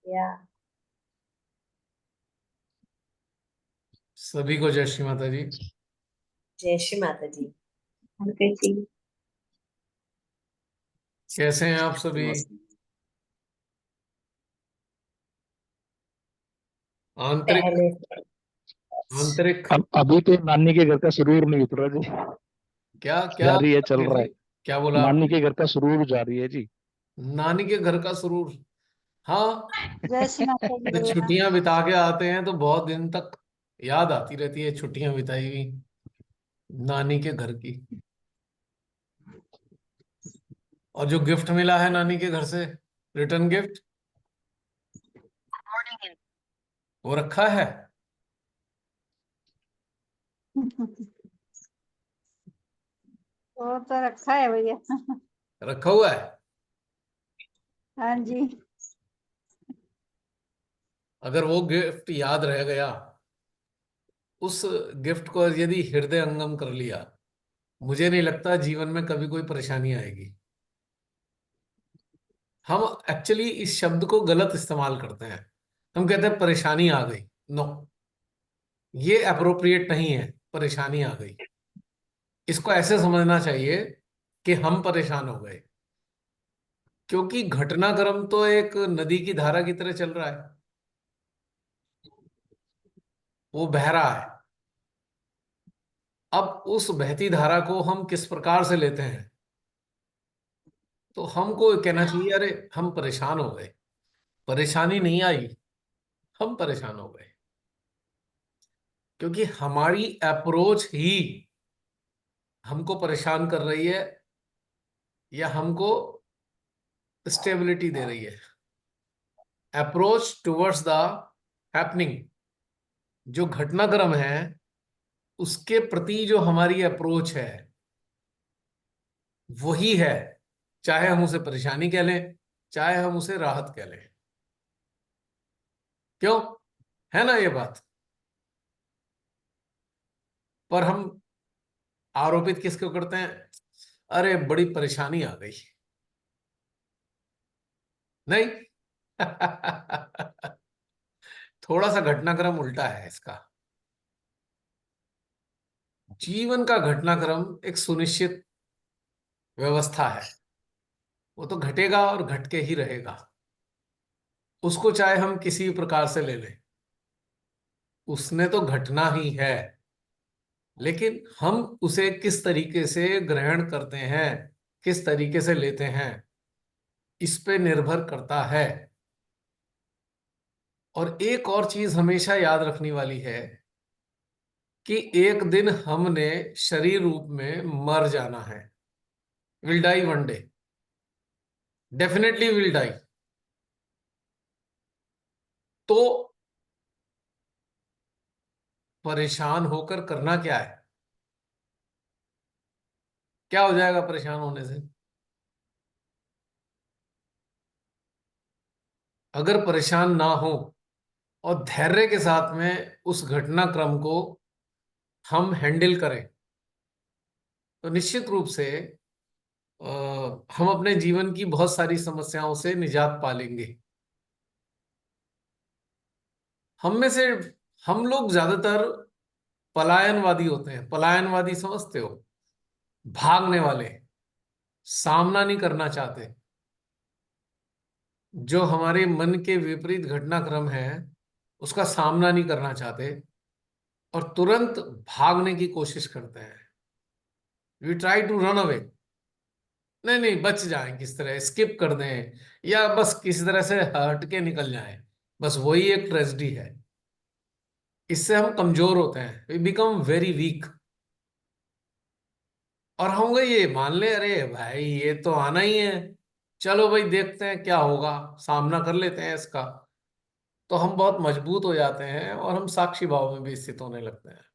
या सभी को जय श्री माता जी। जय श्री माता जी। कैसे हैं आप सभी? आंतरिक पहले आंतरिक अब अभी तो नानी के घर का सुरूर नहीं उतरा जी। क्या क्या जारी है, चल वीर रहा जी? है। क्या बोला नानी आपने? के घर का सुरूर जारी है जी। नानी के घर का सुरूर। हाँ। जय श्री माता जी जब भैया। छुट्टियां बिता के आते हैं तो बहुत दिन तक याद आती रहती है छुट्टियां बिताई हुई नानी के घर की। और जो गिफ्ट मिला है नानी के घर से, रिटर्न गिफ्ट, वो रखा है। वो तो रखा है भैया। रखा हुआ है। हाँ जी। अगर वो गिफ्ट याद रह गया, उस गिफ्ट को यदि हृदय अंगम कर लिया, मुझे नहीं लगता जीवन में कभी कोई परेशानी आएगी। हम एक्चुअली इस शब्द को गलत इस्तेमाल करते हैं। हम कहते हैं परेशानी आ गई। नो, ये अप्रोप्रिएट नहीं है। परेशानी आ गई, इसको ऐसे समझना चाहिए कि हम परेशान हो गए, क्योंकि घटनाक्रम तो एक नदी की धारा की तरह चल रहा है। वो बह रहा है। अब उस बहती धारा को हम किस प्रकार से लेते हैं, तो हमको कहना चाहिए अरे हम परेशान हो गए। परेशानी नहीं आई, हम परेशान हो गए, क्योंकि हमारी अप्रोच ही हमको परेशान कर रही है या हमको स्टेबिलिटी दे रही है। अप्रोच टुवर्ड्स द हैपनिंग, जो घटनाक्रम है उसके प्रति जो हमारी अप्रोच है वही है, चाहे हम उसे परेशानी कह लें, चाहे हम उसे राहत कह लें। क्यों? है ना ये बात? पर हम आरोपित किसको करते हैं? अरे बड़ी परेशानी आ गई। नहीं। थोड़ा सा घटनाक्रम उल्टा है इसका। जीवन का घटनाक्रम एक सुनिश्चित व्यवस्था है। वो तो घटेगा और घट के ही रहेगा। उसको चाहे हम किसी प्रकार से ले लें, उसने तो घटना ही है। लेकिन हम उसे किस तरीके से ग्रहण करते हैं, किस तरीके से लेते हैं, इस पे निर्भर करता है। और एक और चीज हमेशा याद रखने वाली है कि एक दिन हमने शरीर रूप में मर जाना है। Will die one day, definitely will die. तो परेशान होकर करना क्या है? क्या हो जाएगा परेशान होने से? अगर परेशान ना हो और धैर्य के साथ में उस घटनाक्रम को हम हैंडल करें, तो निश्चित रूप से हम अपने जीवन की बहुत सारी समस्याओं से निजात पा लेंगे। हम में से हम लोग ज्यादातर पलायनवादी होते हैं। पलायनवादी समझते हो? भागने वाले, सामना नहीं करना चाहते। जो हमारे मन के विपरीत घटनाक्रम है उसका सामना नहीं करना चाहते और तुरंत भागने की कोशिश करते हैं। We try to run away. नहीं नहीं, बच जाएं, किस तरह स्किप कर दें या बस किसी तरह से हट के निकल जाएं। बस वही एक ट्रेजेडी है। इससे हम कमजोर होते हैं, वी बिकम वेरी वीक। और हम ये मान ले अरे भाई ये तो आना ही है, चलो भाई देखते हैं क्या होगा, सामना कर लेते हैं इसका। तो हम बहुत मजबूत हो जाते हैं और हम साक्षी भाव में भी स्थित होने लगते हैं।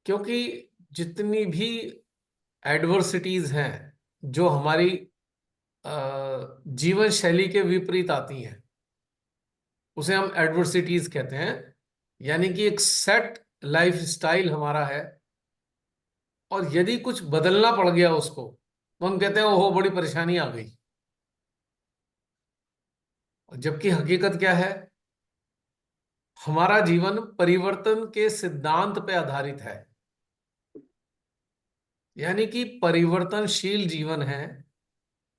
क्योंकि जितनी भी एडवर्सिटीज हैं जो हमारी जीवन शैली के विपरीत आती हैं, उसे हम एडवर्सिटीज कहते हैं। यानी कि एक सेट लाइफ स्टाइल हमारा है, और यदि कुछ बदलना पड़ गया उसको, तो हम कहते हैं ओहो बड़ी परेशानी आ गई। जबकि हकीकत क्या है? हमारा जीवन परिवर्तन के सिद्धांत पे आधारित है, यानी कि परिवर्तनशील जीवन है।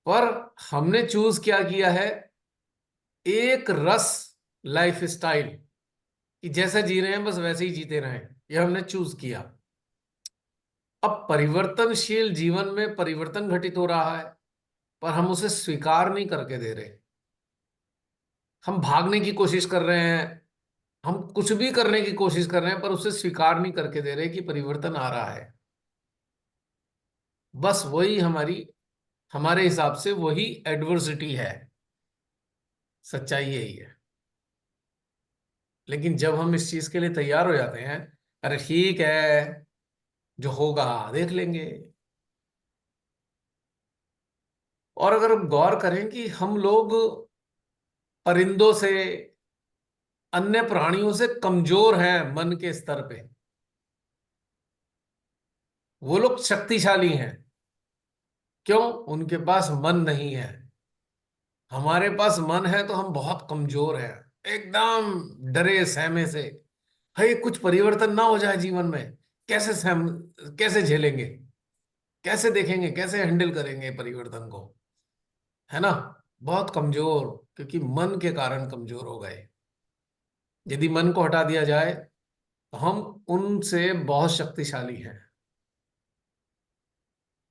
पर हमने चूज क्या किया है? एक रस लाइफ स्टाइल, कि जैसे जी रहे हैं बस वैसे ही जीते रहें, ये हमने चूज किया। अब परिवर्तनशील जीवन में परिवर्तन घटित हो रहा है, पर हम उसे स्वीकार नहीं करके दे रहे। हम भागने की कोशिश कर रहे हैं, हम कुछ भी करने की कोशिश कर रहे हैं, पर उसे स्वीकार नहीं करके दे रहे कि परिवर्तन आ रहा है। बस वही हमारे हिसाब से वही एडवर्सिटी है। सच्चाई यही है। लेकिन जब हम इस चीज के लिए तैयार हो जाते हैं, अरे ठीक है, जो होगा देख लेंगे। और अगर हम गौर करें कि हम लोग परिंदों से, अन्य प्राणियों से कमजोर हैं मन के स्तर पे। वो लोग शक्तिशाली हैं, क्यों? उनके पास मन नहीं है। हमारे पास मन है तो हम बहुत कमजोर हैं, एकदम डरे सहमे से। भाई कुछ परिवर्तन ना हो जाए जीवन में, कैसे सहम, कैसे झेलेंगे, कैसे देखेंगे, कैसे हैंडल करेंगे परिवर्तन को, है ना? बहुत कमजोर, क्योंकि मन के कारण कमजोर हो गए। यदि मन को हटा दिया जाए तो हम उनसे बहुत शक्तिशाली हैं,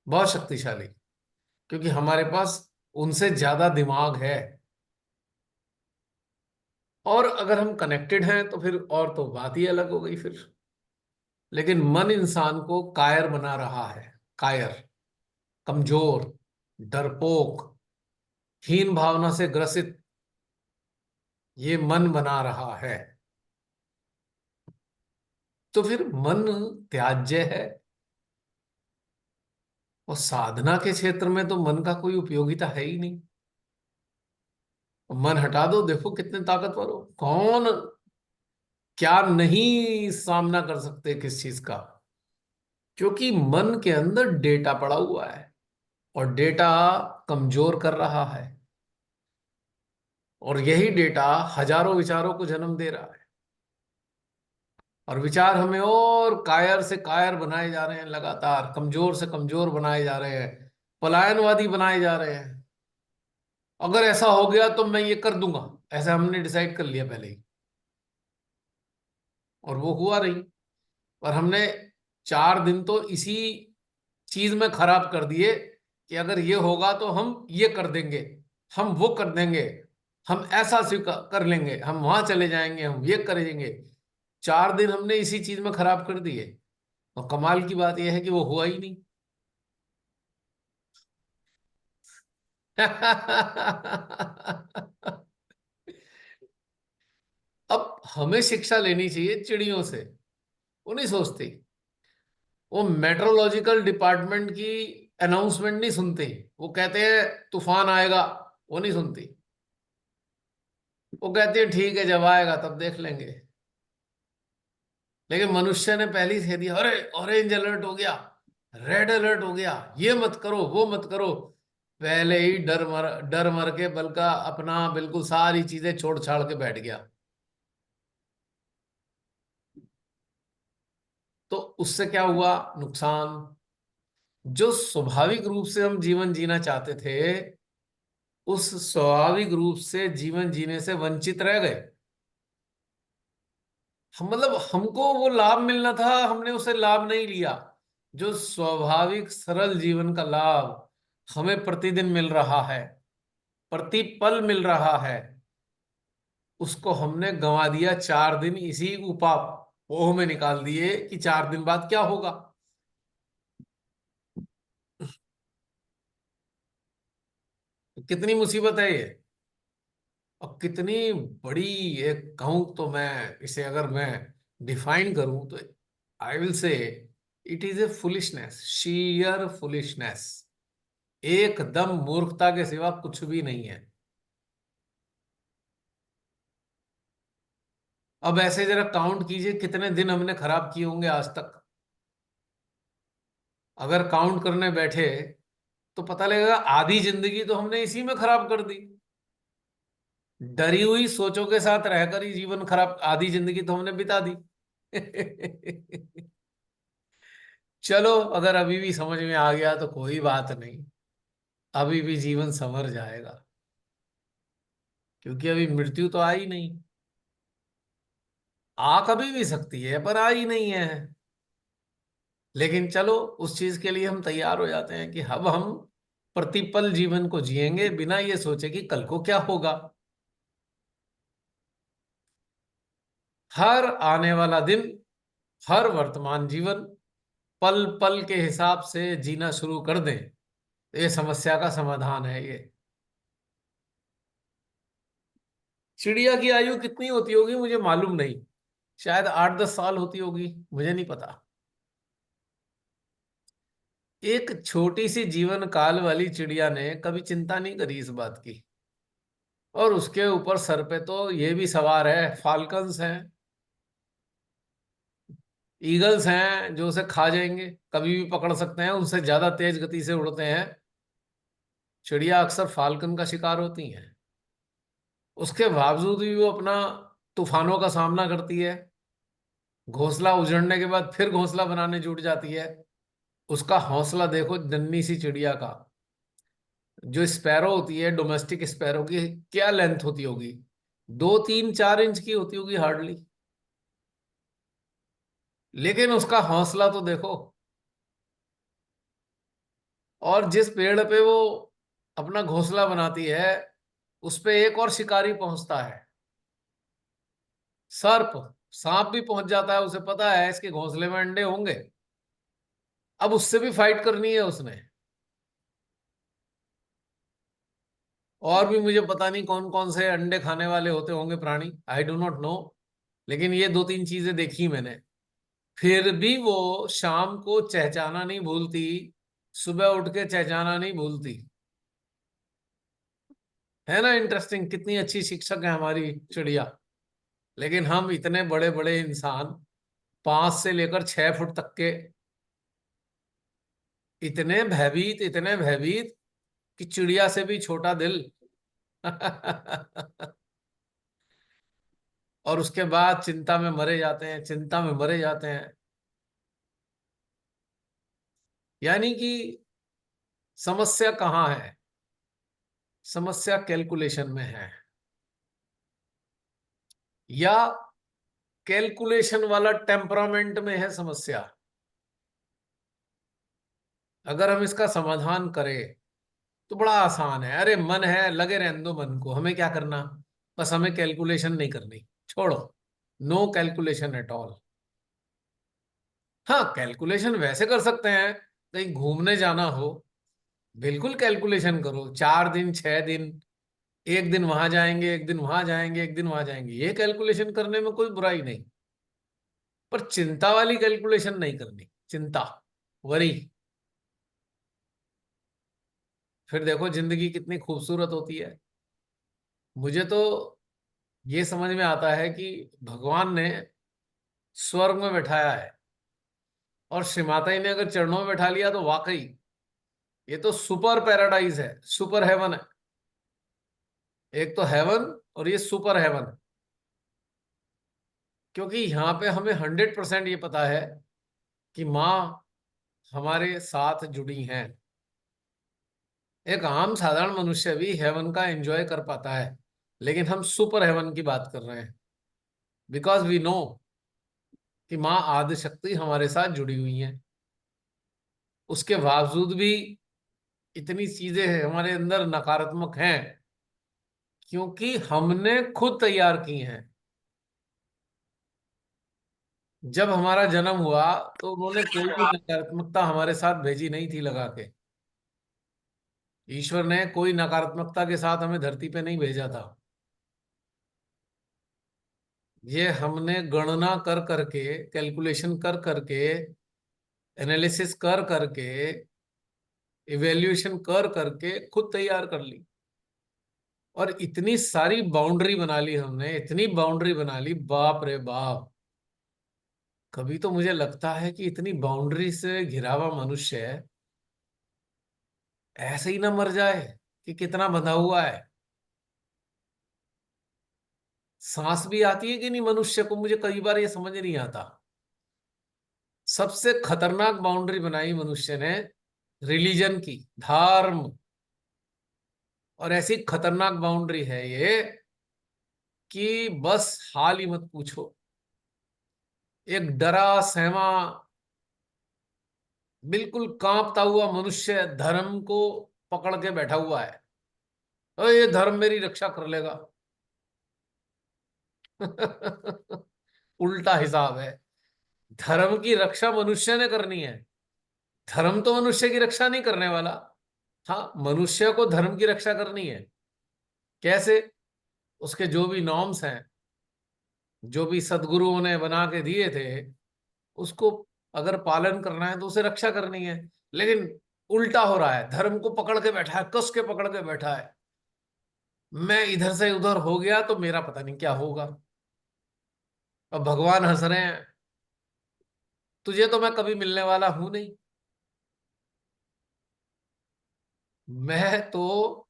बहुत शक्तिशाली, क्योंकि हमारे पास उनसे ज्यादा दिमाग है। और अगर हम कनेक्टेड हैं तो फिर और तो बात ही अलग हो गई फिर। लेकिन मन इंसान को कायर बना रहा है, कायर, कमजोर, डरपोक, हीन भावना से ग्रसित, ये मन बना रहा है। तो फिर मन त्याज्य है। और साधना के क्षेत्र में तो मन का कोई उपयोगिता है ही नहीं। मन हटा दो, देखो कितने ताकतवर हो, कौन क्या नहीं सामना कर सकते किस चीज का। क्योंकि मन के अंदर डेटा पड़ा हुआ है, और डेटा कमजोर कर रहा है, और यही डेटा हजारों विचारों को जन्म दे रहा है। और विचार हमें और कायर से कायर बनाए जा रहे हैं, लगातार कमजोर से कमजोर बनाए जा रहे हैं, पलायनवादी बनाए जा रहे हैं। अगर ऐसा हो गया तो मैं ये कर दूंगा, ऐसा हमने डिसाइड कर लिया पहले ही, और वो हुआ नहीं। और हमने 4 दिन तो इसी चीज में खराब कर दिए कि अगर ये होगा तो हम ये कर देंगे, हम वो कर देंगे, हम ऐसा स्वीकार कर लेंगे, हम वहां चले जाएंगे, हम ये करेंगे। 4 दिन हमने इसी चीज में खराब कर दिए। और कमाल की बात यह है कि वो हुआ ही नहीं। अब हमें शिक्षा लेनी चाहिए चिड़ियों से। वो नहीं सोचती, वो मेट्रोलॉजिकल डिपार्टमेंट की अनाउंसमेंट नहीं सुनती। वो कहते हैं तूफान आएगा, वो नहीं सुनती। वो कहती है ठीक है, जब आएगा तब देख लेंगे। लेकिन मनुष्य ने पहले ही कह दिया, अरे ऑरेंज अलर्ट हो गया, रेड अलर्ट हो गया, ये मत करो, वो मत करो। पहले ही डर मर के बल्कि अपना बिल्कुल सारी चीजें छोड़ छाड़ के बैठ गया। तो उससे क्या हुआ नुकसान? जो स्वाभाविक रूप से हम जीवन जीना चाहते थे, उस स्वाभाविक रूप से जीवन जीने से वंचित रह गए। हम मतलब हमको वो लाभ मिलना था, हमने उसे लाभ नहीं लिया। जो स्वाभाविक सरल जीवन का लाभ हमें प्रतिदिन मिल रहा है, प्रतिपल मिल रहा है, उसको हमने गंवा दिया। 4 दिन इसी ऊपापोह में निकाल दिए कि 4 दिन बाद क्या होगा। कितनी मुसीबत है ये, और कितनी बड़ी एक कहूं तो मैं इसे अगर मैं डिफाइन करूं तो I will say it is a foolishness, shear foolishness. एकदम मूर्खता के सिवा कुछ भी नहीं है। अब ऐसे जरा काउंट कीजिए कितने दिन हमने खराब किए होंगे आज तक। अगर काउंट करने बैठे तो पता लगेगा आधी जिंदगी तो हमने इसी में खराब कर दी। डरी हुई सोचों के साथ रहकर ही जीवन खराब, आधी जिंदगी तो हमने बिता दी। चलो, अगर अभी भी समझ में आ गया तो कोई बात नहीं, अभी भी जीवन संवर जाएगा, क्योंकि अभी मृत्यु तो आई नहीं। आ कभी भी सकती है पर आई नहीं है। लेकिन चलो, उस चीज के लिए हम तैयार हो जाते हैं कि अब हम प्रतिपल जीवन को जिएंगे बिना ये सोचे कि कल को क्या होगा। हर आने वाला दिन, हर वर्तमान जीवन पल पल के हिसाब से जीना शुरू कर दें, तो ये समस्या का समाधान है ये। चिड़िया की आयु कितनी होती होगी मुझे मालूम नहीं, शायद 8-10 साल होती होगी, मुझे नहीं पता। एक छोटी सी जीवन काल वाली चिड़िया ने कभी चिंता नहीं करी इस बात की। और उसके ऊपर सर पे तो ये भी सवार है, फाल्कन्स हैं, ईगल्स हैं जो उसे खा जाएंगे, कभी भी पकड़ सकते हैं, उनसे ज्यादा तेज गति से उड़ते हैं। चिड़िया अक्सर फाल्कन का शिकार होती हैं, उसके बावजूद भी वो अपना तूफानों का सामना करती है। घोंसला उजड़ने के बाद फिर घोंसला बनाने जुट जाती है। उसका हौसला देखो, नन्ही सी चिड़िया का। जो स्पैरो होती है, डोमेस्टिक स्पैरो की क्या लेंथ होती होगी, 2-3-4 इंच की होती होगी हार्डली, लेकिन उसका हौसला तो देखो। और जिस पेड़ पे वो अपना घोंसला बनाती है, उस पे एक और शिकारी पहुंचता है, सर्प। सांप भी पहुंच जाता है, उसे पता है इसके घोंसले में अंडे होंगे, अब उससे भी फाइट करनी है उसने। और भी मुझे पता नहीं कौन कौन से अंडे खाने वाले होते होंगे प्राणी, आई डू नॉट नो, लेकिन ये 2-3 चीजें देखी मैंने। फिर भी वो शाम को चहचाना नहीं भूलती, सुबह उठ के चहचाना नहीं भूलती। है ना इंटरेस्टिंग, कितनी अच्छी शिक्षक है हमारी चिड़िया। लेकिन हम इतने बड़े बड़े इंसान, 5 से लेकर 6 फुट तक के, इतने भयभीत कि चिड़िया से भी छोटा दिल। और उसके बाद चिंता में मरे जाते हैं, चिंता में मरे जाते हैं। यानी कि समस्या कहाँ है? समस्या कैलकुलेशन में है, या कैलकुलेशन वाला टेम्परामेंट में है समस्या। अगर हम इसका समाधान करें तो बड़ा आसान है। अरे मन है, लगे रहने दो मन को, हमें क्या करना, बस हमें कैलकुलेशन नहीं करनी, छोड़ो, नो कैलकुलेशन एट ऑल। हाँ, कैलकुलेशन वैसे कर सकते हैं, कहीं घूमने जाना हो, बिल्कुल कैलकुलेशन करो, 4 दिन 6 दिन, एक दिन वहां जाएंगे, एक दिन वहां जाएंगे, एक दिन वहां जाएंगे, ये कैलकुलेशन करने में कोई बुराई नहीं। पर चिंता वाली कैलकुलेशन नहीं करनी, चिंता, वरी। फिर देखो जिंदगी कितनी खूबसूरत होती है। मुझे तो ये समझ में आता है कि भगवान ने स्वर्ग में बैठाया है, और श्री माता जी ने अगर चरणों में बैठा लिया तो वाकई ये तो सुपर पैराडाइज है, सुपर हेवन है। एक तो हेवन, और ये सुपर हेवन, क्योंकि यहाँ पे हमें 100% ये पता है कि माँ हमारे साथ जुड़ी हैं। एक आम साधारण मनुष्य भी हेवन का एंजॉय कर पाता है, लेकिन हम सुपर हेवन की बात कर रहे हैं, बिकॉज वी नो कि माँ आदि शक्ति हमारे साथ जुड़ी हुई हैं। उसके बावजूद भी इतनी चीजें हमारे अंदर नकारात्मक हैं, क्योंकि हमने खुद तैयार की हैं। जब हमारा जन्म हुआ तो उन्होंने कोई भी नकारात्मकता हमारे साथ भेजी नहीं थी लगा के। ईश्वर ने कोई नकारात्मकता के साथ हमें धरती पे नहीं भेजा था। ये हमने गणना कर करके, कैलकुलेशन कर करके, एनालिसिस कर करके, इवेल्युएशन कर करके खुद तैयार कर ली। और इतनी सारी बाउंड्री बना ली हमने, इतनी बाउंड्री बना ली, बाप रे बाप। कभी तो मुझे लगता है कि इतनी बाउंड्री से घिरा हुआ मनुष्य ऐसे ही ना मर जाए, कि कितना बंधा हुआ है। सांस भी आती है कि नहीं मनुष्य को, मुझे कई बार ये समझ नहीं आता। सबसे खतरनाक बाउंड्री बनाई मनुष्य ने रिलीजन की, धर्म। और ऐसी खतरनाक बाउंड्री है ये कि बस हाल ही मत पूछो। एक डरा सहमा, बिल्कुल कांपता हुआ मनुष्य धर्म को पकड़ के बैठा हुआ है, और ये धर्म मेरी रक्षा कर लेगा। उल्टा हिसाब है। धर्म की रक्षा मनुष्य ने करनी है, धर्म तो मनुष्य की रक्षा नहीं करने वाला। हाँ, मनुष्य को धर्म की रक्षा करनी है। कैसे? उसके जो भी नॉर्म्स हैं, जो भी सदगुरुओं ने बना के दिए थे, उसको अगर पालन करना है तो उसे रक्षा करनी है। लेकिन उल्टा हो रहा है, धर्म को पकड़ के बैठा है, कस के पकड़ के बैठा है। मैं इधर से उधर हो गया तो मेरा पता नहीं क्या होगा। अब भगवान हंस रहे हैं, तुझे तो मैं कभी मिलने वाला हूं नहीं। मैं तो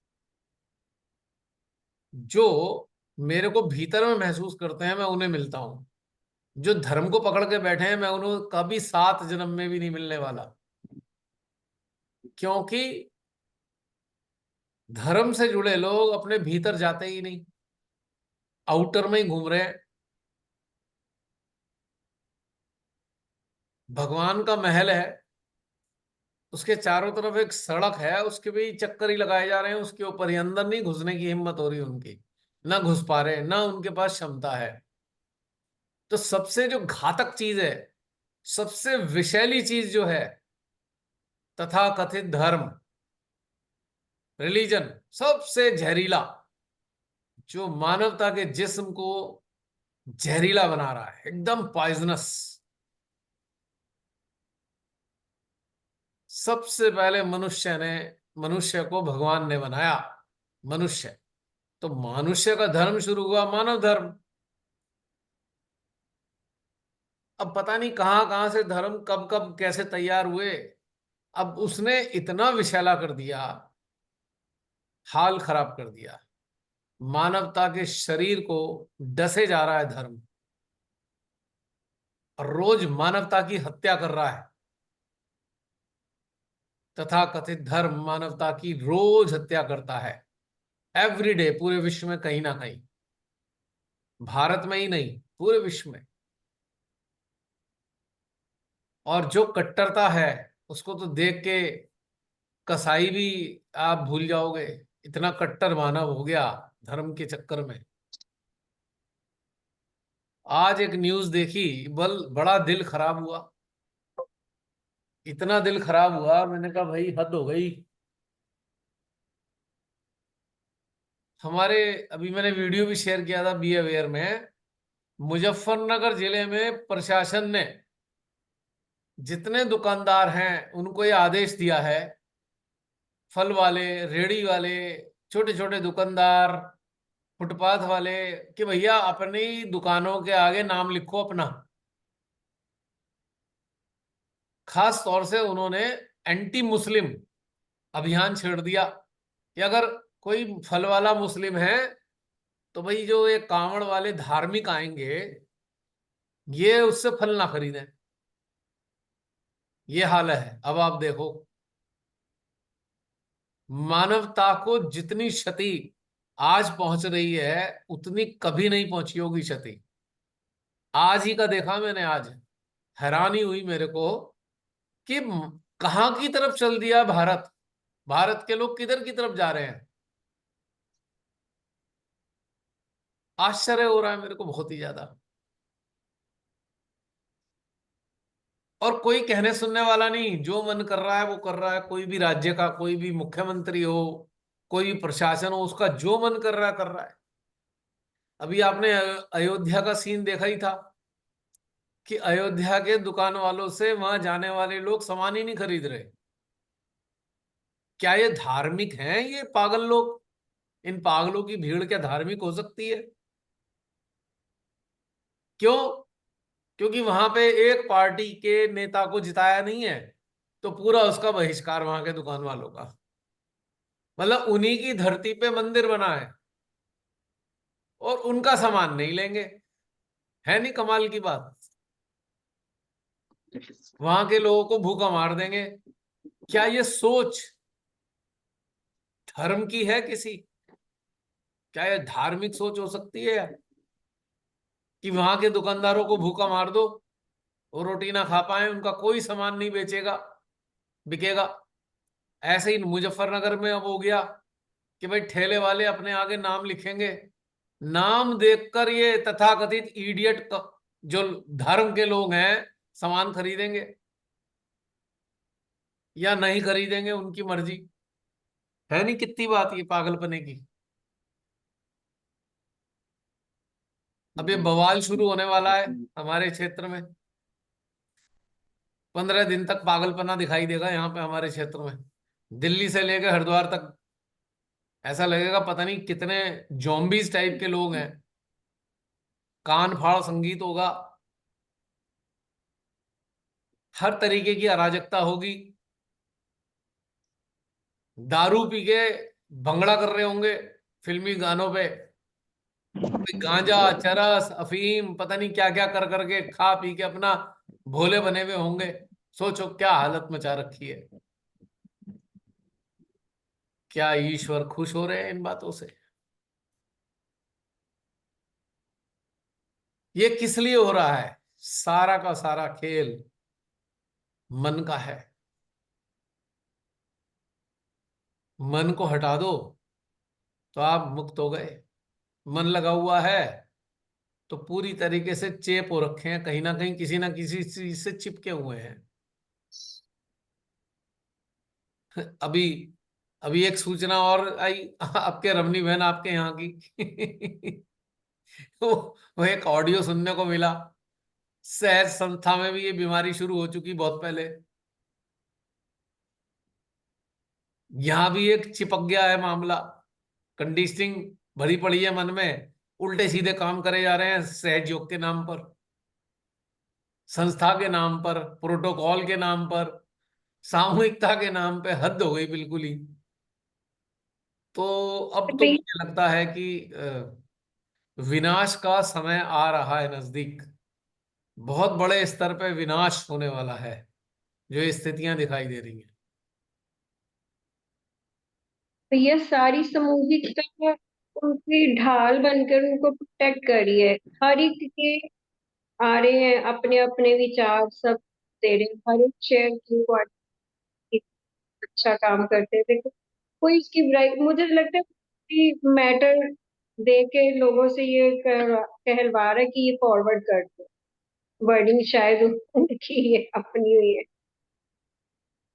जो मेरे को भीतर में महसूस करते हैं मैं उन्हें मिलता हूं। जो धर्म को पकड़ के बैठे हैं मैं उन्हें कभी 7 जन्म में भी नहीं मिलने वाला। क्योंकि धर्म से जुड़े लोग अपने भीतर जाते ही नहीं, आउटर में ही घूम रहे हैं। भगवान का महल है, उसके चारों तरफ एक सड़क है, उसके भी चक्कर ही लगाए जा रहे हैं, उसके ऊपर ही अंदर नहीं घुसने की हिम्मत हो रही उनकी, ना घुस पा रहे, ना उनके पास क्षमता है। तो सबसे जो घातक चीज है, सबसे विषैली चीज जो है, तथा कथित धर्म, रिलीजन, सबसे जहरीला, जो मानवता के जिस्म को जहरीला बना रहा है, एकदम पॉइजनस। सबसे पहले मनुष्य को भगवान ने बनाया, मनुष्य। तो मनुष्य का धर्म शुरू हुआ मानव धर्म। अब पता नहीं कहां कहां से धर्म कब कब कैसे तैयार हुए। अब उसने इतना विषैला कर दिया, हाल खराब कर दिया। मानवता के शरीर को डसे जा रहा है धर्म, और रोज मानवता की हत्या कर रहा है। तथा कथित धर्म मानवता की रोज हत्या करता है, एवरीडे, पूरे विश्व में कहीं ना कहीं, भारत में ही नहीं पूरे विश्व में। और जो कट्टरता है उसको तो देख के कसाई भी आप भूल जाओगे, इतना कट्टर मानव हो गया धर्म के चक्कर में। आज एक न्यूज देखी, बड़ा दिल खराब हुआ, इतना दिल खराब हुआ, मैंने कहा भाई हद हो गई। हमारे, अभी मैंने वीडियो भी शेयर किया था बी अवेयर में, मुजफ्फरनगर जिले में प्रशासन ने जितने दुकानदार हैं उनको ये आदेश दिया है, फल वाले, रेड़ी वाले, छोटे छोटे दुकानदार, फुटपाथ वाले, कि भैया अपनी दुकानों के आगे नाम लिखो अपना। खास तौर से उन्होंने एंटी मुस्लिम अभियान छेड़ दिया कि अगर कोई फल वाला मुस्लिम है तो भाई जो ये कांवड़ वाले धार्मिक आएंगे ये उससे फल ना खरीदें। ये हाल है। अब आप देखो, मानवता को जितनी क्षति आज पहुंच रही है उतनी कभी नहीं पहुंची होगी क्षति। आज ही का देखा मैंने, आज हैरानी हुई मेरे को कि कहां की तरफ चल दिया भारत, भारत के लोग किधर की तरफ जा रहे हैं। आश्चर्य हो रहा है मेरे को बहुत ही ज्यादा। और कोई कहने सुनने वाला नहीं, जो मन कर रहा है वो कर रहा है। कोई भी राज्य का कोई भी मुख्यमंत्री हो, कोई भी प्रशासन हो, उसका जो मन कर रहा है कर रहा है। अभी आपने अयोध्या का सीन देखा ही था कि अयोध्या के दुकान वालों से वहां जाने वाले लोग सामान ही नहीं खरीद रहे। क्या ये धार्मिक हैं ये पागल लोग? इन पागलों की भीड़ क्या धार्मिक हो सकती है? क्यों? क्योंकि वहां पे एक पार्टी के नेता को जिताया नहीं है तो पूरा उसका बहिष्कार वहां के दुकान वालों का। मतलब उन्हीं की धरती पे मंदिर बना है, और उनका सामान नहीं लेंगे। है नहीं कमाल की बात? वहां के लोगों को भूखा मार देंगे। क्या ये सोच धर्म की है किसी? क्या ये धार्मिक सोच हो सकती है कि वहां के दुकानदारों को भूखा मार दो, वो रोटी ना खा पाए, उनका कोई सामान नहीं बेचेगा, बिकेगा? ऐसे ही मुजफ्फरनगर में अब हो गया कि भाई ठेले वाले अपने आगे नाम लिखेंगे, नाम देखकर ये तथाकथित इडियट जो धर्म के लोग हैं सामान खरीदेंगे या नहीं खरीदेंगे, उनकी मर्जी। है नहीं कितनी बात ये पागलपने की? अब ये बवाल शुरू होने वाला है हमारे क्षेत्र में। 15 दिन तक पागलपना दिखाई देगा यहाँ पे हमारे क्षेत्र में। दिल्ली से लेकर हरिद्वार तक ऐसा लगेगा पता नहीं कितने जॉम्बीज टाइप के लोग हैं। कान फाड़ संगीत होगा, हर तरीके की अराजकता होगी। दारू पी के भंगड़ा कर रहे होंगे फिल्मी गानों पे, गांजा चरस अफीम पता नहीं क्या क्या कर करके खा पी के अपना भोले बने हुए होंगे। सोचो क्या हालत मचा रखी है। क्या ईश्वर खुश हो रहे हैं इन बातों से? ये किस लिए हो रहा है? सारा का सारा खेल मन का है। मन को हटा दो तो आप मुक्त हो गए। मन लगा हुआ है तो पूरी तरीके से चेप हो रखे हैं, कहीं ना किसी चीज से चिपके हुए हैं। अभी अभी एक सूचना और आई आपके रमनी बहन आपके यहाँ की वो एक ऑडियो सुनने को मिला। सहज संस्था में भी ये बीमारी शुरू हो चुकी बहुत पहले। यहां भी एक चिपक गया है मामला। कंडीशनिंग भरी पड़ी है मन में, उल्टे सीधे काम करे जा रहे हैं सहज योग के नाम पर, संस्था के नाम पर, प्रोटोकॉल के नाम पर, सामूहिकता के नाम पे। हद हो गई बिल्कुल ही। तो अब तो भाई मुझे लगता है कि विनाश का समय आ रहा है नजदीक। बहुत बड़े स्तर पे विनाश होने वाला है, जो ये स्थितियां दिखाई दे रही हैं। भैया सारी सामूहिकता उनकी ढाल बनकर उनको प्रोटेक्ट कर रही है। हर एक के आ रहे हैं अपने अपने विचार सब दे रहे हैं। हर एक शेयर की वो अच्छा काम करते हैं। देखो कोई इसकी बुराई मुझे लगता है कि मैटर दे के लोगों से ये कहलवा रहा है कि ये फॉरवर्ड कर दो। वर्डिंग शायद उनकी ये अपनी हुई है।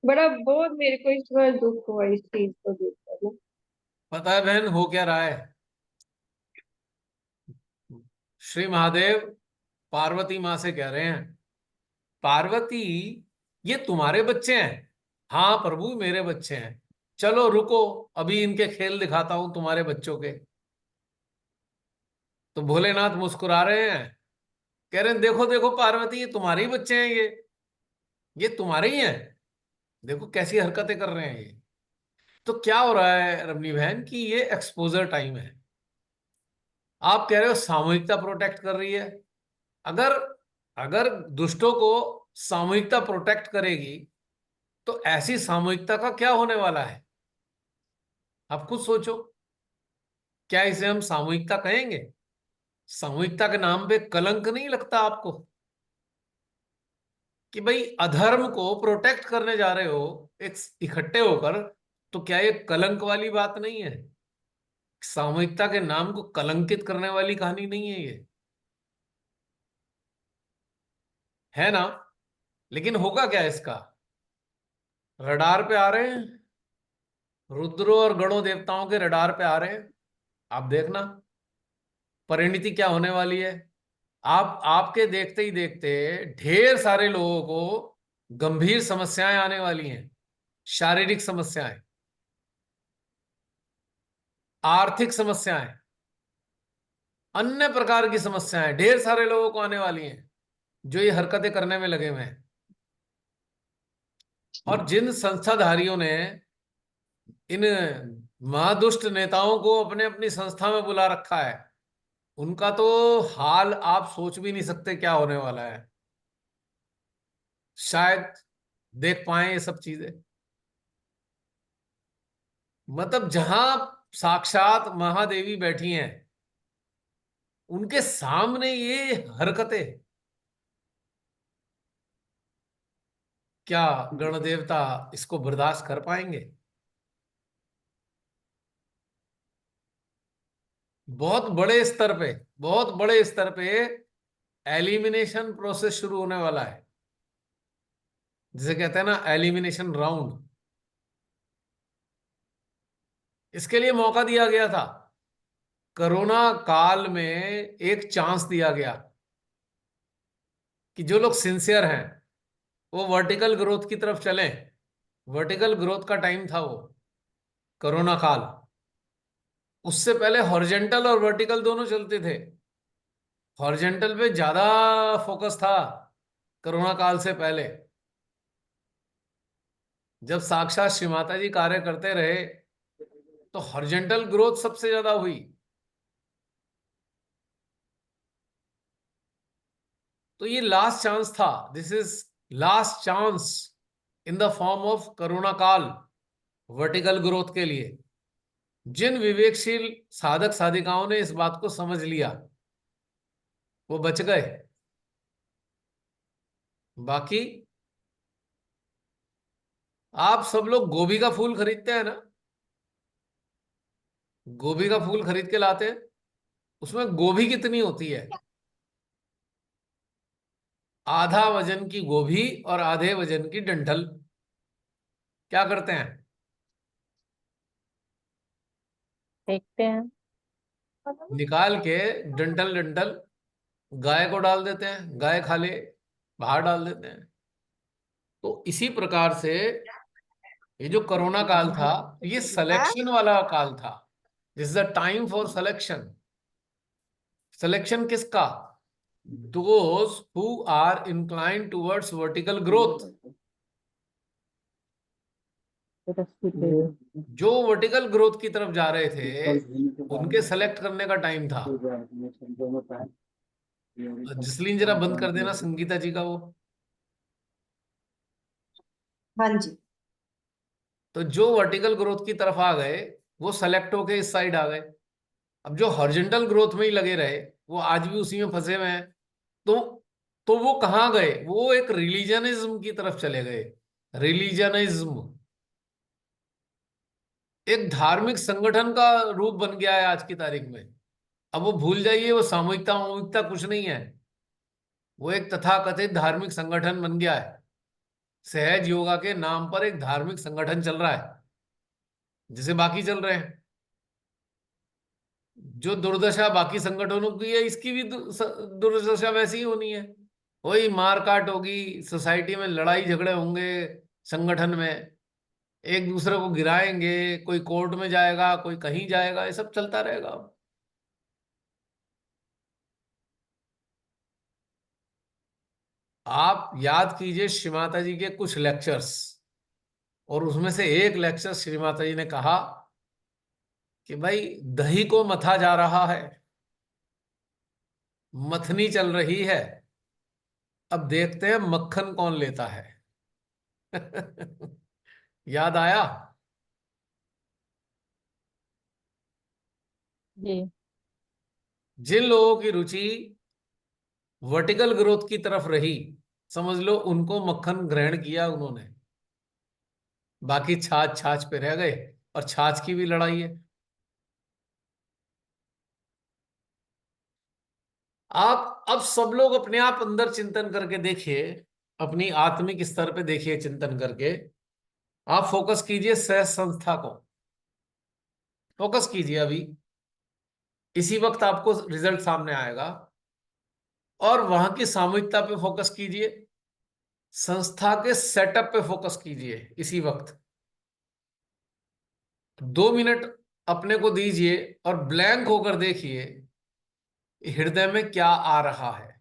बड़ा बहुत मेरे को इस बार दुख हुआ इस चीज को देखकर ना। पता है बहन हो क्या रहा है? श्री महादेव पार्वती माँ से कह रहे हैं, पार्वती ये तुम्हारे बच्चे हैं? हाँ प्रभु मेरे बच्चे हैं। चलो रुको, अभी इनके खेल दिखाता हूं तुम्हारे बच्चों के। तो भोलेनाथ मुस्कुरा रहे हैं, कह रहे हैं देखो देखो पार्वती ये तुम्हारे ही बच्चे हैं, ये तुम्हारे ही हैं। देखो कैसी हरकतें कर रहे हैं ये। तो क्या हो रहा है रमनी बहन कि ये एक्सपोजर टाइम है। आप कह रहे हो सामूहिकता प्रोटेक्ट कर रही है। अगर अगर दुष्टों को सामूहिकता प्रोटेक्ट करेगी तो ऐसी सामूहिकता का क्या होने वाला है? आप खुद सोचो। क्या इसे हम सामूहिकता कहेंगे? सामूहिकता के नाम पे कलंक नहीं लगता आपको कि भाई अधर्म को प्रोटेक्ट करने जा रहे हो एक इकट्ठे होकर? तो क्या ये कलंक वाली बात नहीं है? सामूहिकता के नाम को कलंकित करने वाली कहानी नहीं है ये, है ना? लेकिन होगा क्या इसका? रडार पे आ रहे हैं, रुद्रों और गणों देवताओं के रडार पे आ रहे हैं। आप देखना परिणति क्या होने वाली है। आप आपके देखते ही देखते ढेर सारे लोगों को गंभीर समस्याएं आने वाली हैं। शारीरिक समस्याएं, आर्थिक समस्याएं, अन्य प्रकार की समस्याएं ढेर सारे लोगों को आने वाली हैं जो ये हरकतें करने में लगे हुए हैं। और जिन संस्थाधारियों ने इन महादुष्ट नेताओं को अपने अपनी संस्था में बुला रखा है, उनका तो हाल आप सोच भी नहीं सकते क्या होने वाला है। शायद देख पाए ये सब चीजें। मतलब जहां साक्षात महादेवी बैठी हैं, उनके सामने ये हरकतें, क्या गणदेवता इसको बर्दाश्त कर पाएंगे? बहुत बड़े स्तर पे, बहुत बड़े स्तर पे एलिमिनेशन प्रोसेस शुरू होने वाला है, जिसे कहते हैं ना एलिमिनेशन राउंड। इसके लिए मौका दिया गया था। कोरोना काल में एक चांस दिया गया कि जो लोग सिंसियर हैं वो वर्टिकल ग्रोथ की तरफ चलें। वर्टिकल ग्रोथ का टाइम था वो कोरोना काल। उससे पहले हॉरिजेंटल और वर्टिकल दोनों चलते थे। हॉरिजेंटल पे ज्यादा फोकस था कोरोना काल से पहले। जब साक्षात श्री माता जी कार्य करते रहे तो हॉरिजेंटल ग्रोथ सबसे ज्यादा हुई। तो ये लास्ट चांस था। This is last chance in the form of corona काल वर्टिकल ग्रोथ के लिए। जिन विवेकशील साधक साधिकाओं ने इस बात को समझ लिया वो बच गए। बाकी आप सब लोग गोभी का फूल खरीदते हैं ना? गोभी का फूल खरीद के लाते हैं, उसमें गोभी कितनी होती है? आधा वजन की गोभी और आधे वजन की डंठल। क्या करते हैं? देखते हैं। निकाल के डंठल डंठल गाय को डाल देते हैं, गाय खा ले, बाहर डाल देते हैं। तो इसी प्रकार से ये जो कोरोना काल था ये सिलेक्शन वाला काल था। This is the time for selection. Selection किसका? Those who are inclined towards vertical growth. जो वर्टिकल ग्रोथ की तरफ जा रहे थे उनके सेलेक्ट करने का टाइम था। जिसलिन जरा बंद कर देना संगीता जी का वो। हाँ जी। तो जो वर्टिकल ग्रोथ की तरफ आ गए वो सेलेक्ट होके इस साइड आ गए। अब जो हॉरिजॉन्टल ग्रोथ में ही लगे रहे वो आज भी उसी में फंसे हुए हैं। तो वो कहाँ गए? वो एक रिलीजनिज्म की तरफ चले गए। रिलीजनिज्म एक धार्मिक संगठन का रूप बन गया है आज की तारीख में। अब वो भूल जाइए, वो सामूहिकता वामूहिकता कुछ नहीं है। वो एक तथाकथित धार्मिक संगठन बन गया है। सहज योगा के नाम पर एक धार्मिक संगठन चल रहा है, जिसे बाकी चल रहे हैं। जो दुर्दशा बाकी संगठनों की है इसकी भी दुर्दशा वैसी ही होनी है। वही मार काट होगी, सोसाइटी में लड़ाई झगड़े होंगे, संगठन में एक दूसरे को गिराएंगे, कोई कोर्ट में जाएगा, कोई कहीं जाएगा, ये सब चलता रहेगा। आप याद कीजिए श्री माता जी के कुछ लेक्चर्स, और उसमें से एक लेक्चर श्री माता जी ने कहा कि भाई दही को मथा जा रहा है, मथनी चल रही है, अब देखते हैं मक्खन कौन लेता है। याद आया? जी। जिन लोगों की रुचि वर्टिकल ग्रोथ की तरफ रही, समझ लो उनको मक्खन ग्रहण किया उन्होंने। बाकी छाछ छाछ पे रह गए, और छाछ की भी लड़ाई है। आप अब सब लोग अपने आप अंदर चिंतन करके देखिए, अपनी आत्मिक स्तर पे देखिए चिंतन करके। आप फोकस कीजिए सहज संस्था को, फोकस कीजिए। अभी इसी वक्त आपको रिजल्ट सामने आएगा। और वहां की सामूहिकता पे फोकस कीजिए, संस्था के सेटअप पे फोकस कीजिए। इसी वक्त 2 मिनट अपने को दीजिए और ब्लैंक होकर देखिए हृदय में क्या आ रहा है।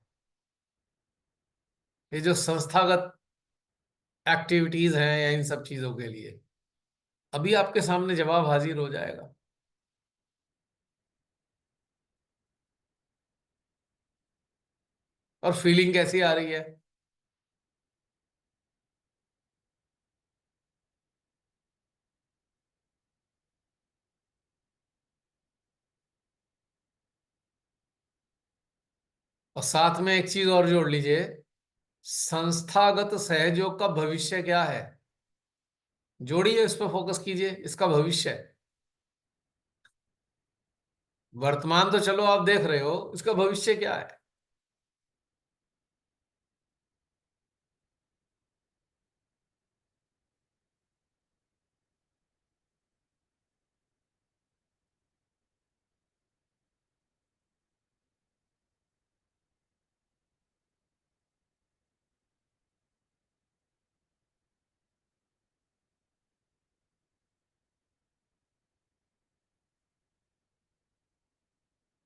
ये जो संस्थागत एक्टिविटीज हैं या इन सब चीजों के लिए अभी आपके सामने जवाब हाजिर हो जाएगा। और फीलिंग कैसी आ रही है? और साथ में एक चीज और जोड़ लीजिए, संस्थागत सहयोग का भविष्य क्या है? जोड़िए, इस पर फोकस कीजिए, इसका भविष्य। वर्तमान तो चलो आप देख रहे हो, इसका भविष्य क्या है?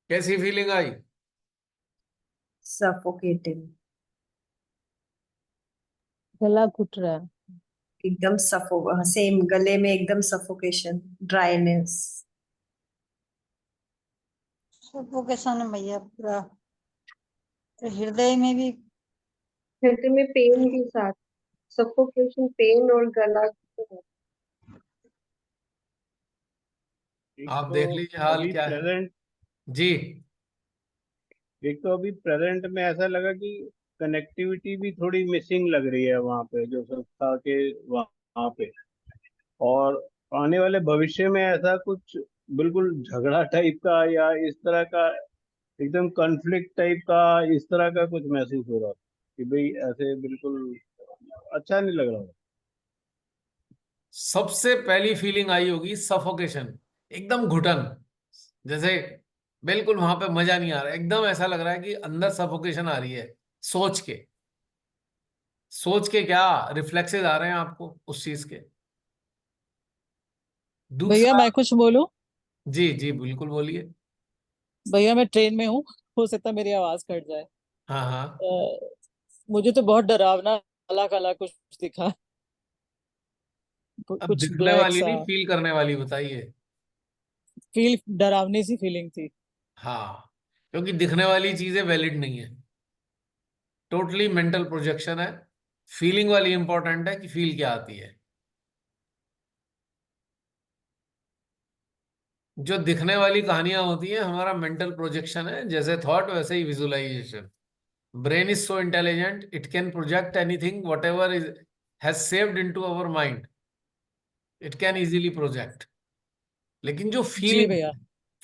कैसी फीलिंग आई? सफोकेटिंग, गला घुट रहा है। एकदम सेम गले में एकदम सफोकेशन, ड्राइनेस। सफोकेशन है भैया पूरा, तो हृदय में भी हृदय में पेन के साथ, सफोकेशन, पेन और गला। एक आप तो देख लीजिए हाल अभी क्या है। प्रेजेंट जी। एक तो अभी प्रेजेंट में ऐसा लगा कि कनेक्टिविटी भी थोड़ी मिसिंग लग रही है वहाँ पे, जो संस्था के वहाँ पे। और आने वाले भविष्य में ऐसा कुछ बिल्कुल झगड़ा टाइप का या इस तरह का, एकदम कॉन्फ्लिक्ट टाइप का, इस तरह का कुछ महसूस हो रहा कि भाई ऐसे बिल्कुल अच्छा नहीं लग रहा। सबसे पहली फीलिंग आई होगी सफोकेशन, एकदम घुटन, जैसे बिल्कुल वहां पे मजा नहीं आ रहा, एकदम ऐसा लग रहा है कि अंदर सफोकेशन आ रही है। सोच के, सोच के क्या रिफ्लेक्सेस आ रहे हैं आपको उस चीज के? भैया दूसरा। मैं कुछ बोलूं? जी जी बिल्कुल बोलिए। भैया मैं ट्रेन में हूँ, हो सकता है मेरी आवाज कट जाए। हाँ हाँ। मुझे तो बहुत डरावना काला काला कुछ दिखा, अब कुछ दिखने ब्लैक वाली सा। नहीं, फील करने वाली बताइए। फील, डरावनी सी फीलिंग थी। हाँ, क्योंकि दिखने वाली चीजें वैलिड नहीं है, टोटली मेंटल प्रोजेक्शन है। फीलिंग वाली इंपॉर्टेंट है कि फील क्या आती है। जो दिखने वाली कहानियां होती हैं हमारा मेंटल प्रोजेक्शन है, जैसे थॉट वैसे ही visualisation. Brain is so intelligent, it can project anything whatever is has saved into our mind, it can easily project. लेकिन जो जी फीलिंग, भैया।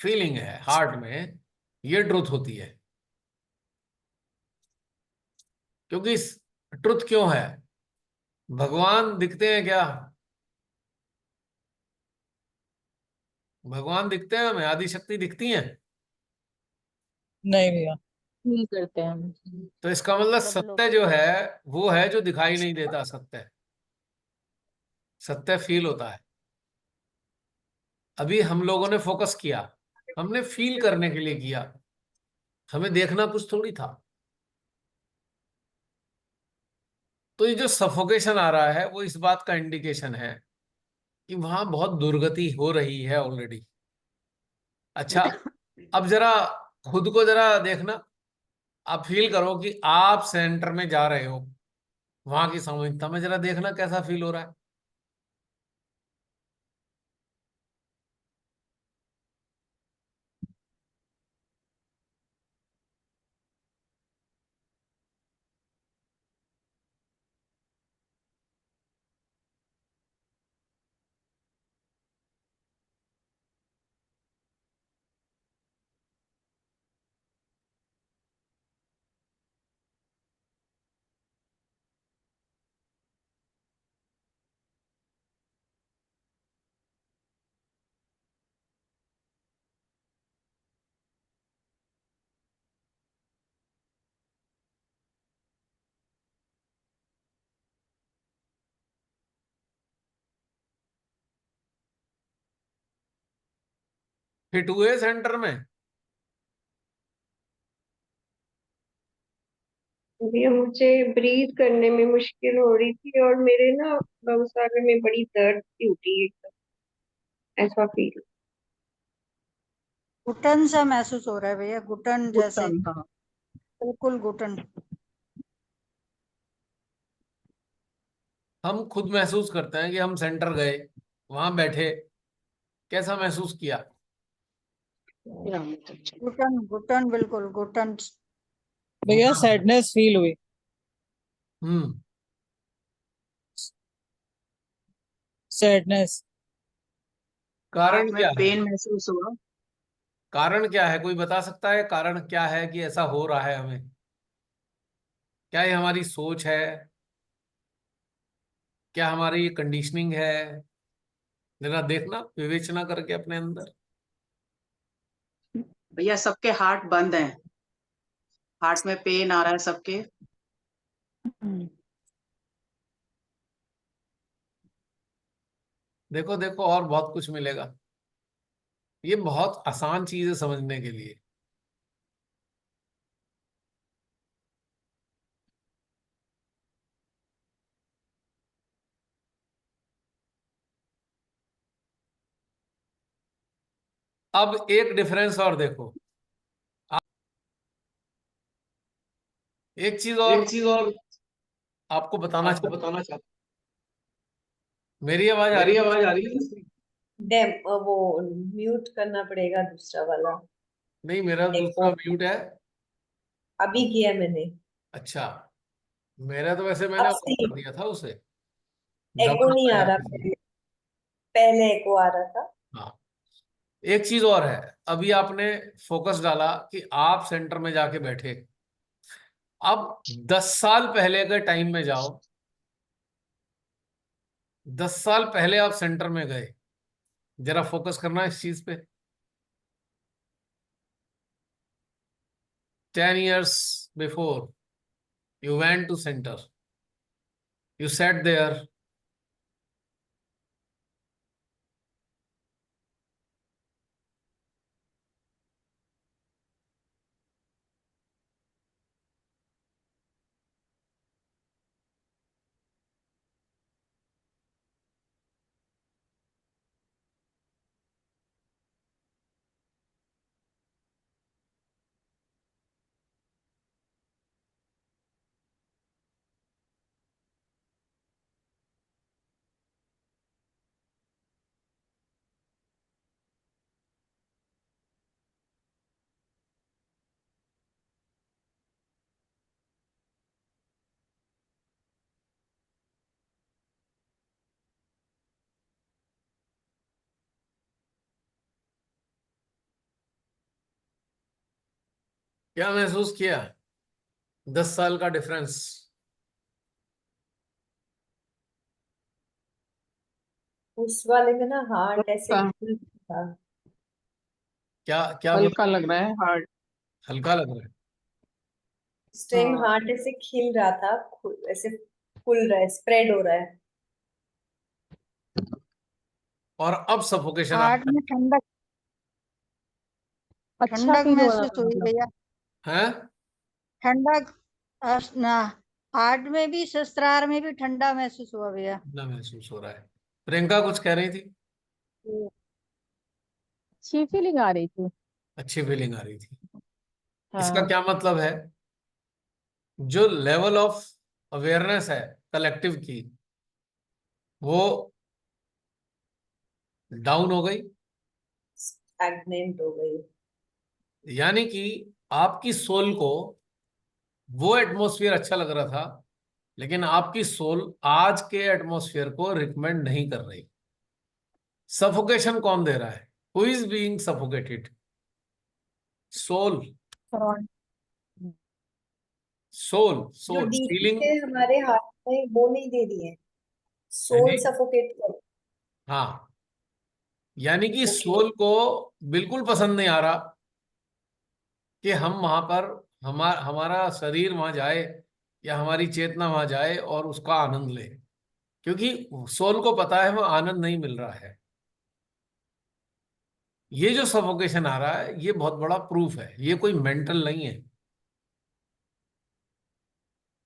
फीलिंग है हार्ट में, ये ट्रुथ होती है। क्योंकि ट्रुथ क्यों है? भगवान दिखते हैं क्या? भगवान दिखते हैं हमें, आदि शक्ति दिखती हैं? नहीं भैया। फील करते हैं हम। तो इसका मतलब सब लोग सत्य जो है वो है जो दिखाई नहीं देता। सत्य, सत्य फील होता है। अभी हम लोगों ने फोकस किया, हमने फील करने के लिए किया, हमें देखना कुछ थोड़ी था। तो ये जो सफोकेशन आ रहा है वो इस बात का इंडिकेशन है कि वहां बहुत दुर्गति हो रही है ऑलरेडी। अच्छा, अब जरा खुद को जरा देखना, आप फील करो कि आप सेंटर में जा रहे हो, वहां की सामूहिकता में जरा देखना कैसा फील हो रहा है। फिट हुए सेंटर में? अभी मुझे ब्रीथ करने में मुश्किल हो रही थी और मेरे ना गौसारे में बड़ी दर्द सी उठी एकदम, ऐसा फील। घुटन सा महसूस हो रहा है भैया, घुटन जैसे, घुटन, हाँ। बिल्कुल घुटन। हम खुद महसूस करते हैं कि हम सेंटर गए, वहां बैठे, कैसा महसूस किया? घुटन घुटन बिल्कुल घुटन। भैया सैडनेस फील हुई। हम्म। सैडनेस। कारण क्या है? पेन महसूस हुआ। कारण क्या है? कोई बता सकता है कारण क्या है कि ऐसा हो रहा है हमें? क्या ये हमारी सोच है? क्या हमारी कंडीशनिंग है? जरा देखना, विवेचना करके अपने अंदर। भैया सबके हार्ट बंद हैं, हार्ट में पेन आ रहा है सबके। देखो देखो, और बहुत कुछ मिलेगा। ये बहुत आसान चीज है समझने के लिए। अब एक डिफरेंस और देखो। एक चीज और आपको बताना चाहता। मेरी आवाज आ रही है? डेम वो म्यूट करना पड़ेगा दूसरा वाला। नहीं, मेरा दूसरा म्यूट है। अभी किया मैंने। अच्छा, मेरा तो वैसे मैंने अब ऑफ सही। कर दिया था उसे। एको दबाना नहीं आ पड़ेगा रहा, किसी को। पहले एको आ रहा था। हाँ, एक चीज और है। अभी आपने फोकस डाला कि आप सेंटर में जाके बैठे। अब 10 साल पहले के टाइम में जाओ। 10 साल पहले आप सेंटर में गए, जरा फोकस करना इस चीज पे। 10 years before you went to center, you sat there. क्या महसूस किया? 10 साल का डिफरेंस। उस वाले में ना हार्ट ऐसे हल्का खुल था। क्या क्या हल्का लग रहा है हार्ट। हल्का लग रहा है? इस टाइम हाँ हार्ट ऐसे खिल रहा था, ऐसे फुल रहा है, स्प्रेड हो रहा है। और अब सफोकेशन आ हार्ट रहा में ठंडक अच्छा ठंडक फील हो रहा महसूस है हुई मतलब। भैया। है? ठंडक ना, हार्ट में भी शस्त्रार में भी ठंडा महसूस हुआ भैया। ना महसूस हो रहा है। प्रियंका कुछ कह रही थी? अच्छी फीलिंग आ रही थी। अच्छी फीलिंग आ रही थी। इसका हाँ। क्या मतलब है? जो लेवल ऑफ अवेयरनेस है कलेक्टिव की, वो डाउन हो गई। स्टैग्नेंट हो गई। यानी कि आपकी सोल को वो एटमॉस्फेयर अच्छा लग रहा था, लेकिन आपकी सोल आज के एटमॉस्फेयर को रिकमेंड नहीं कर रही। सफोकेशन कौन दे रहा है? Who is being suffocated? Soul. Surround. Soul जो सोल डीप फीलिंग। है हमारे हाथ में वो नहीं दे रही है, है सोल जी। सफोकेट कर। हाँ, यानी कि ओके। सोल को बिल्कुल पसंद नहीं आ रहा कि हम वहां पर, हमारा शरीर वहां जाए या हमारी चेतना वहां जाए और उसका आनंद ले, क्योंकि सोल को पता है वो आनंद नहीं मिल रहा है। ये जो सफोकेशन आ रहा है, ये बहुत बड़ा प्रूफ है, ये कोई मेंटल नहीं है।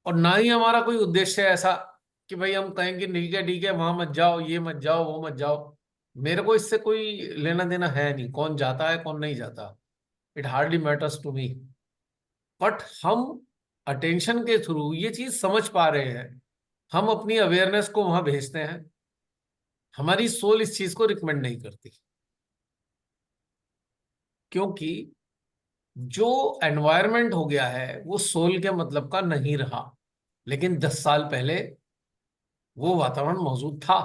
और ना ही हमारा कोई उद्देश्य है ऐसा कि भाई हम कहें कि ठीक है वहां मत जाओ, ये मत जाओ, वो मत जाओ। मेरे को इससे कोई लेना देना है नहीं, कौन जाता है कौन नहीं जाता। It hardly matters to me. But हम अटेंशन के थ्रू ये चीज समझ पा रहे हैं हम अपनी अवेयरनेस को वहां भेजते हैं, हमारी सोल इस चीज को रिकमेंड नहीं करती, क्योंकि जो एनवायरनमेंट हो गया है वो सोल के मतलब का नहीं रहा, लेकिन 10 साल पहले वो वातावरण मौजूद था।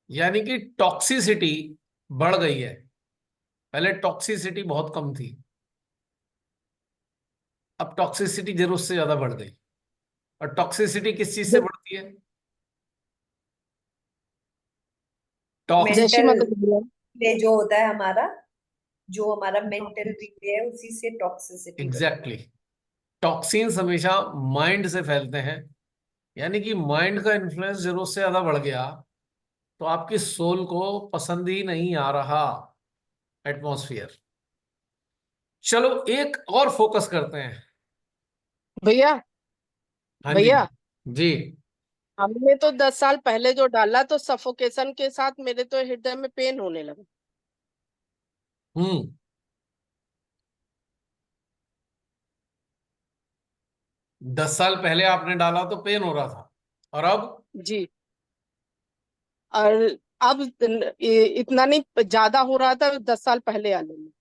यानी कि टॉक्सिसिटी बढ़ गई है, पहले टॉक्सिसिटी बहुत कम थी, अब टॉक्सिसिटी जरूरत से ज्यादा बढ़ गई। और टॉक्सिसिटी किस चीज से बढ़ती है? जैसी मेंटल मतलब रिले जो होता है हमारा, जो हमारा मेंटल रिले है, उसी से टॉक्सिसिटी एग्जैक्टली, टॉक्सिन्स हमेशा माइंड से फैलते हैं। यानी कि माइंड का इन्फ्लुएंस जरूरत से ज्यादा बढ़ गया तो आपकी सोल को पसंद ही नहीं आ रहा एटमॉस्फेयर। चलो एक और फोकस करते हैं। भैया हाँ जी। भैया जी। हमने तो 10 साल पहले जो डाला तो सफोकेशन के साथ मेरे तो हृदय में पेन होने लगा। हम्म। 10 साल पहले आपने डाला तो पेन हो रहा था, और अब? जी। और अब इतना नहीं, ज्यादा हो रहा था 10 साल पहले आने में।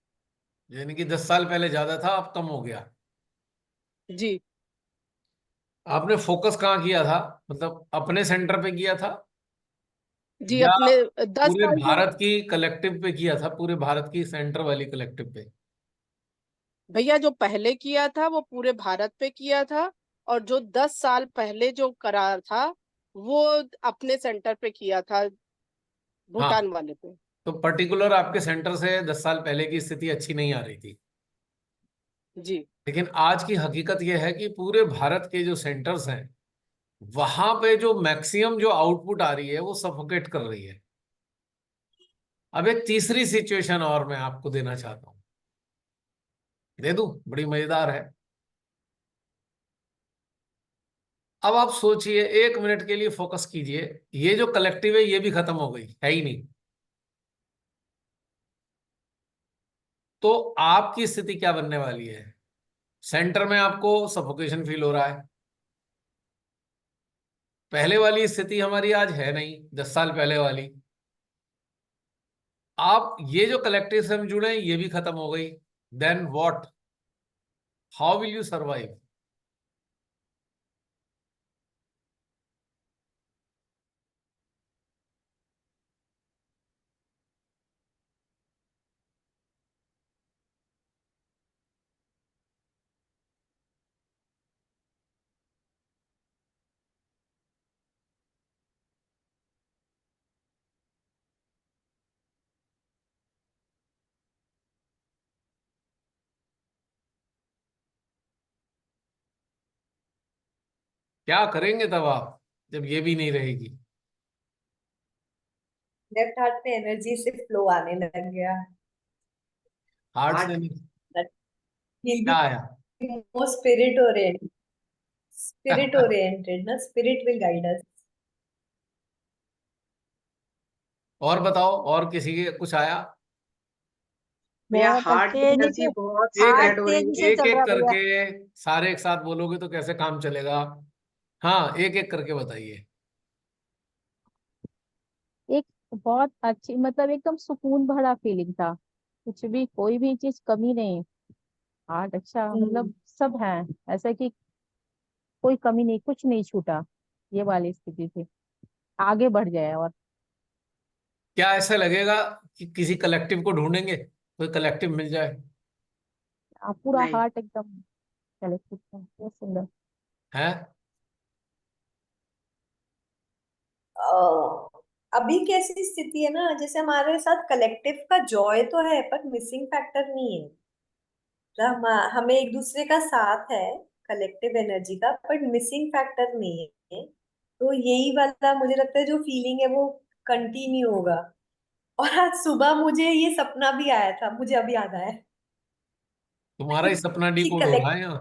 यानी कि 10 साल पहले ज्यादा था, अब कम हो गया। जी। आपने फोकस कहाँ किया था, मतलब अपने सेंटर पे किया था जी या अपने 10 पूरे साल जो भारत की कलेक्टिव पे किया था, पूरे भारत की सेंटर वाली कलेक्टिव पे? भैया जो पहले किया था वो पूरे भारत पे किया था, और जो 10 साल पहले जो करार था वो अपने सेंटर पे किया था, भूटान हाँ, वाले पे। तो पर्टिकुलर आपके सेंटर से 10 साल पहले की स्थिति अच्छी नहीं आ रही थी, जी। लेकिन आज की हकीकत यह है कि पूरे भारत के जो सेंटर्स हैं वहां पे जो मैक्सिमम जो आउटपुट आ रही है वो सफोकेट कर रही है। अब एक तीसरी सिचुएशन और मैं आपको देना चाहता हूं, दे दूं? बड़ी मजेदार है। अब आप सोचिए, 1 मिनट के लिए फोकस कीजिए, ये जो कलेक्टिव है ये भी खत्म हो गई, है ही नहीं, तो आपकी स्थिति क्या बनने वाली है? सेंटर में आपको सफोकेशन फील हो रहा है, पहले वाली स्थिति हमारी आज है नहीं, 10 साल पहले वाली। आप ये जो कलेक्टिव से हम जुड़े हैं ये भी खत्म हो गई, then what? How will you survive? क्या करेंगे तब आप जब ये भी नहीं रहेगी? लेफ्ट हार्ट में एनर्जी से फ्लो आने लग गया। हार्ट से हार्ट नहीं? That will क्या be आया? more spirit oriented ना, spirit will guide us. और बताओ, और किसी के कुछ आया? भैया बहुत हार्ट की तेजी एनर्जी से बहुत एक हार्ट स्प्रेड एक हो रही तेजी है। से एक चल एक रहा भैया। करके सारे एक साथ बोलोगे तो कैसे काम चलेगा? हाँ, एक एक करके बताइए। एक बहुत अच्छी मतलब एकदम सुकून भरा फीलिंग था, कुछ भी कोई भी चीज कमी नहीं। आर्ट अच्छा हम्म। मतलब सब है, ऐसा कि कोई कमी नहीं, कुछ नहीं छूटा। ये वाली स्थिति थी, आगे बढ़ जाए। और क्या ऐसा लगेगा कि किसी कलेक्टिव को ढूंढेंगे, कोई कलेक्टिव मिल जाए? पूरा नहीं। हार्ट एकदम चले ठीक है, बहुत सुंदर। है? अभी कैसी स्थिति है ना, जैसे हमारे साथ कलेक्टिव का जॉय तो है पर मिसिंग फैक्टर नहीं है। हमें एक दूसरे का साथ है कलेक्टिव एनर्जी का, बट मिसिंग फैक्टर नहीं है। तो यही वाला मुझे लगता है जो फीलिंग है वो कंटिन्यू होगा। और आज सुबह मुझे ये सपना भी आया था, मुझे अभी याद आया तुम्हारा ही सपना कि डिकोड हो रहा कलेक्ट है यहाँ।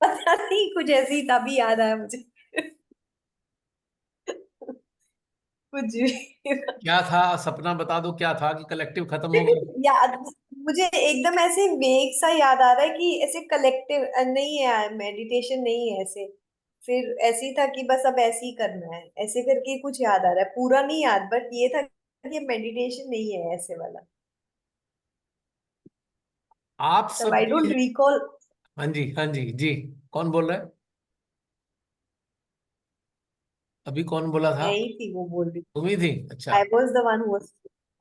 पता नहीं कुछ ऐसे ही तभी याद आया मुझे। कुछ भी। क्या था? सपना बता दो, क्या था कि कलेक्टिव खत्म हो गया? याद, मुझे एकदम ऐसे वेग सा याद आ रहा है कि ऐसे कलेक्टिव नहीं है, मेडिटेशन नहीं है ऐसे। फिर ऐसे ही था कि बस अब ऐसे ही करना है, ऐसे करके कुछ याद आ रहा है, पूरा नहीं याद, बट ये था कि मेडिटेशन नहीं है ऐसे वाला। आप तब आई सबकी। Don't recall. हाँ जी, हाँ जी, जी। कौन बोल रहा है? अभी कौन बोला था? मैं ही थी वो बोल रही। तुम ही थी? अच्छा। I was the one who.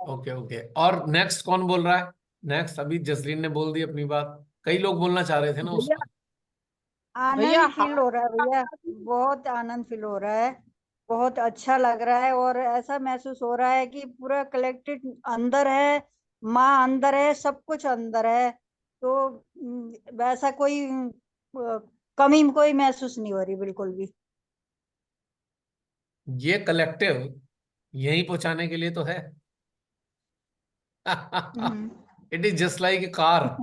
Okay, okay. और नेक्स्ट कौन बोल रहा है? नेक्स्ट अभी जसलीन ने बोल दी अपनी बात, कई लोग बोलना चाह रहे थे ना उस भैया, पर। भैया आनंद फील हो रहा है भैया, बहुत आनंद फील हो रहा है। बहुत अच्छा लग रहा है और ऐसा महसूस हो रहा है कि पूरा कलेक्टेड अंदर है, माँ अंदर है, सब कुछ अंदर है। तो वैसा कोई कमी कोई महसूस नहीं हो रही बिल्कुल भी। ये कलेक्टिव यही पहुंचाने के लिए तो है। Hmm. It is just like a car.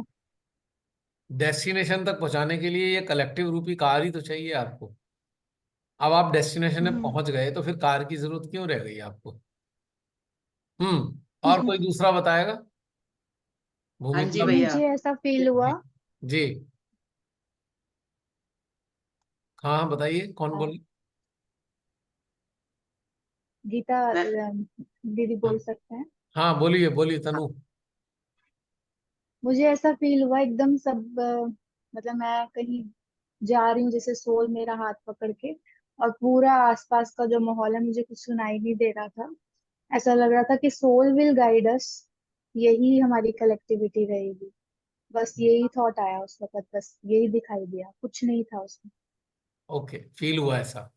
Destination तक पहुंचाने के लिए ये कलेक्टिव रूपी कार ही तो चाहिए आपको। अब आप डेस्टिनेशन में हम्म। पहुंच गए तो फिर कार की जरूरत क्यों रह गई आपको? और हम्म। कोई दूसरा बताएगा? हाँ जी भूमिका। भैया। मुझे ऐसा फील हुआ। जी, जी। हाँ, हाँ, बताइए कौन अ, बोल। गीता मैं दीदी बोल सकते हैं। हाँ, बोलिए, बोलिए तनु। मुझे ऐसा फील हुआ एकदम सब मतलब मैं कहीं जा रही हूँ, जैसे सोल मेरा हाथ पकड़ के, और पूरा आसपास का जो माहौल है मुझे कुछ सुनाई नहीं दे रहा था। ऐसा लग रहा था कि सोल विल गाइड अस, यही हमारी कलेक्टिविटी रहेगी। बस यही थॉट आया उस वक्त, बस यही दिखाई दिया, कुछ नहीं था उसमें। ओके, फील हुआ ऐसा।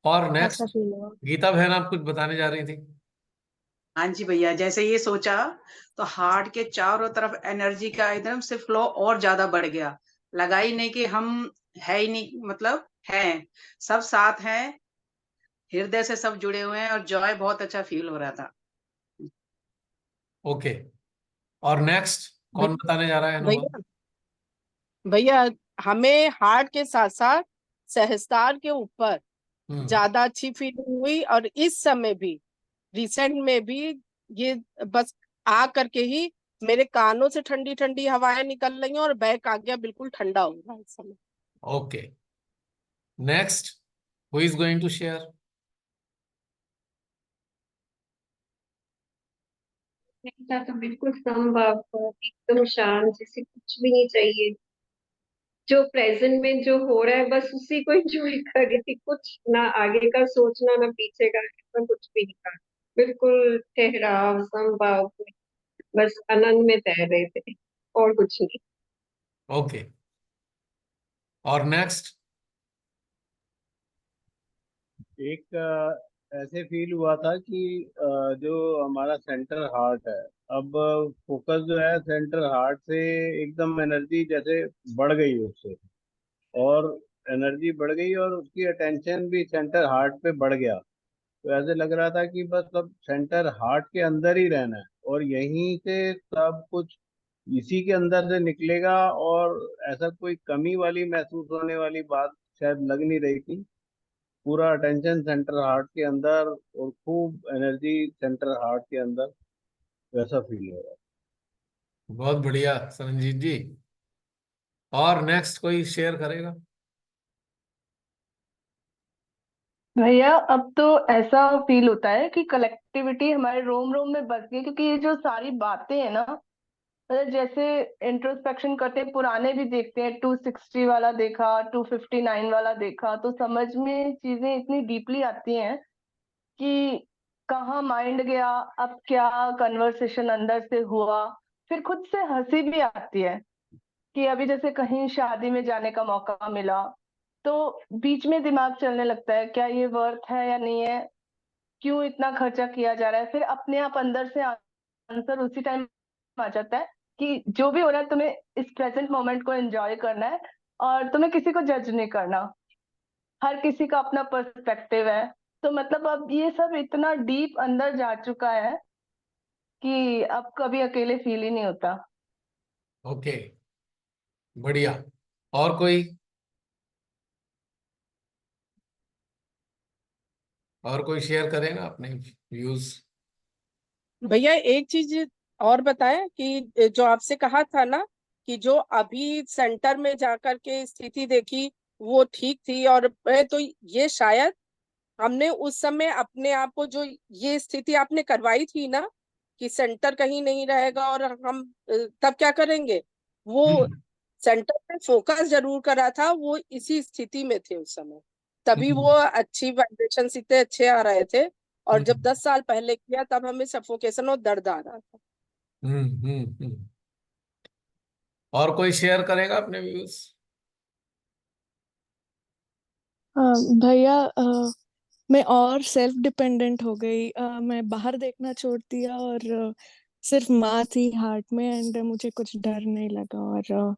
और ऐसा नेक्स्ट। फील हुआ। गीता बहन, आप कुछ बताने जा रही थी? हाँ जी भैया, जैसे ये सोचा तो हार्ट के चारों तरफ एनर्जी का एकदम से फ्लो और ज्यादा बढ़ गया। लगा ही नहीं कि हम है ही नहीं, मतलब है, सब साथ हैं, हृदय से सब जुड़े हुए हैं और जॉय बहुत अच्छा फील हो रहा था। ओके। और नेक्स्ट कौन भैया, बताने जा रहा है? अनुभव। भैया, भैया, हमें हार्ट के साथ साथ सहस्त्रार के ऊपर हम्म। ज्यादा अच्छी फीलिंग हुई, और इस समय भी, रिसेंट में भी, ये बस आ करके ही मेरे कानों से ठंडी ठंडी हवाएं निकल रही हैं और बैक आ गया, बिल्कुल ठंडा हो रहा है इस समय। Okay. Next. Who is going to share? ऐसा तो बिल्कुल संभव, एकदम शांत, जैसे कुछ भी नहीं चाहिए, जो प्रेजेंट में जो हो रहा है बस उसी को एंजॉय कर रही थी, कुछ ना आगे का सोचना ना पीछे का, ऐसा कुछ भी नहीं था। बिल्कुल ठहराव, संभाव, बस आनंद में तैर रहे थे, और कुछ नहीं। ओके। और नेक्स्ट। एक ऐसे फील हुआ था कि जो हमारा सेंटर हार्ट है, अब फोकस जो है सेंटर हार्ट से एकदम एनर्जी जैसे बढ़ गई उससे, और एनर्जी बढ़ गई और उसकी अटेंशन भी सेंटर हार्ट पे बढ़ गया। तो ऐसे लग रहा था कि बस अब सेंटर हार्ट के अंदर ही रहना है और यहीं से सब कुछ इसी के अंदर से निकलेगा, और ऐसा कोई कमी वाली महसूस होने वाली बात शायद लग नहीं रही थी। पूरा अटेंशन सेंटर हार्ट के अंदर और खूब एनर्जी सेंटर हार्ट के अंदर, वैसा फील हो रहा बहुत बढ़िया सरंजीत जी। और नेक्स्ट कोई शेयर करेगा? भैया, अब तो ऐसा फील होता है कि कलेक्टिविटी हमारे रोम रोम में बस गई, क्योंकि ये जो सारी बातें हैं ना, मतलब जैसे इंट्रोस्पेक्शन करते हैं, पुराने भी देखते हैं, 260 वाला देखा, 259 वाला देखा, तो समझ में चीजें इतनी डीपली आती हैं कि कहाँ माइंड गया, अब क्या कन्वर्सेशन अंदर से हुआ। फिर खुद से हंसी भी आती है कि अभी जैसे कहीं शादी में जाने का मौका मिला, तो बीच में दिमाग चलने लगता है, क्या ये वर्थ है या नहीं है, क्यों इतना खर्चा किया जा रहा है। फिर अपने आप अंदर से आंसर उसी टाइम आ जाता है कि जो भी हो रहा है, तुम्हें इस प्रेजेंट मोमेंट को एंजॉय करना है, और तुम्हें किसी को जज नहीं करना। हर किसी का अपना पर्सपेक्टिव है। तो मतलब अब ये सब इतना डीप अंदर जा चुका है कि अब कभी अकेले फील ही नहीं होता। ओके, बढ़िया। और कोई? और कोई शेयर करेगा अपने व्यूज? भैया एक चीज और बताएं कि जो आपसे कहा था ना कि जो अभी सेंटर में जाकर के स्थिति देखी वो ठीक थी, और तो ये शायद हमने उस समय अपने आप को, जो ये स्थिति आपने करवाई थी ना कि सेंटर कहीं नहीं रहेगा और हम तब क्या करेंगे, वो हम्म सेंटर पे फोकस जरूर करा था, वो इसी स्थिति में थे उस समय, तभी वो हम्म अच्छी वाइब्रेशन इतने अच्छे आ रहे थे। और जब हम्म 10 साल पहले किया तब हमें सफोकेशन और दर्द आ रहा था। हम्म। और कोई शेयर करेगा अपने व्यूज? भैया मैं और सेल्फ डिपेंडेंट हो गई। मैं बाहर देखना छोड़ दिया और सिर्फ माँ थी हार्ट में, एंड मुझे कुछ डर नहीं लगा।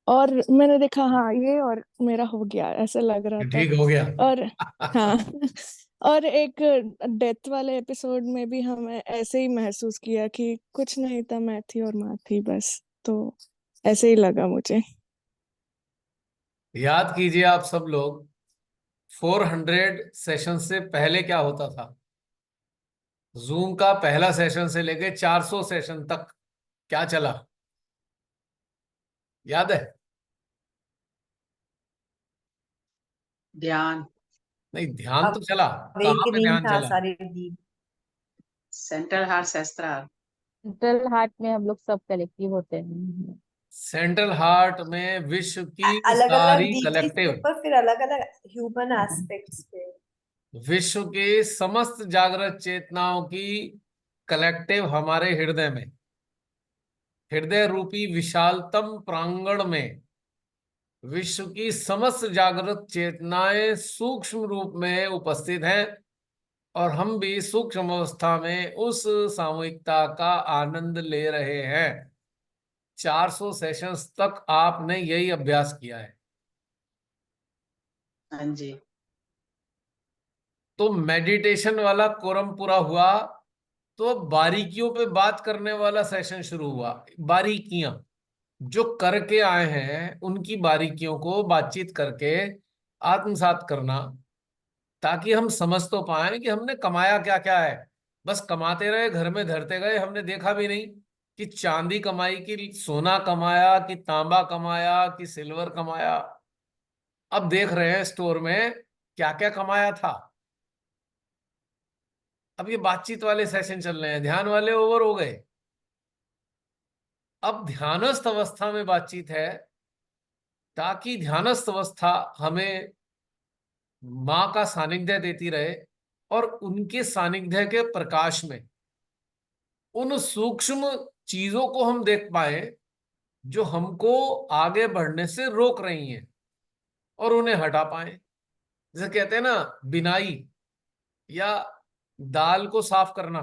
और मैंने देखा हाँ ये और मेरा हो गया ऐसा लग रहा था। ठीक हो गया। और हाँ और एक डेथ वाले एपिसोड में भी हमें ऐसे ही महसूस किया कि कुछ नहीं था, मैं थी और माँ थी बस। तो ऐसे ही लगा मुझे। याद कीजिए आप सब लोग, 400 सेशन से पहले क्या होता था? जूम का पहला सेशन से लेके 400 सेशन तक क्या चला, याद है? ध्यान, नहीं, ध्यान तो चला। कहाँ पे अवेकनिंग ध्यान था चला? सारी दी। Central heart Sahasrara. Central heart में हम लोग सब कलेक्टिव होते हैं। सेंट्रल हार्ट में विश्व की अलग अलग सारी डीटीज के कलेक्टिव, ऊपर, फिर अलग अलग ह्यूमन एस्पेक्ट्स पे। विश्व के समस्त जागृत चेतनाओं की कलेक्टिव हमारे हृदय में, हृदय रूपी विशालतम प्रांगण में विश्व की समस्त जागृत चेतनाएं सूक्ष्म रूप में उपस्थित हैं, और हम भी सूक्ष्म अवस्था में उस सामूहिकता का आनंद ले रहे हैं। 400 सेशंस तक आपने यही अभ्यास किया है। हाँ जी। तो मेडिटेशन वाला कोरम पूरा हुआ, तो अब बारीकियों पे बात करने वाला सेशन शुरू हुआ। बारीकियां जो करके आए हैं उनकी बारीकियों को बातचीत करके आत्मसात करना, ताकि हम समझ तो पाए कि हमने कमाया क्या क्या है। बस कमाते रहे, घर में धरते गए, हमने देखा भी नहीं कि चांदी कमाई कि सोना कमाया कि तांबा कमाया कि सिल्वर कमाया। अब देख रहे हैं स्टोर में क्या क्या कमाया था। अब ये बातचीत वाले सेशन चल रहे हैं, ध्यान वाले ओवर हो गए। अब ध्यानस्थ अवस्था में बातचीत है, ताकि ध्यानस्थ अवस्था हमें माँ का सानिध्य देती रहे, और उनके सानिध्य के प्रकाश में उन सूक्ष्म चीजों को हम देख पाए जो हमको आगे बढ़ने से रोक रही हैं, और उन्हें हटा पाए। जैसे कहते हैं ना, बिनाई या दाल को साफ करना।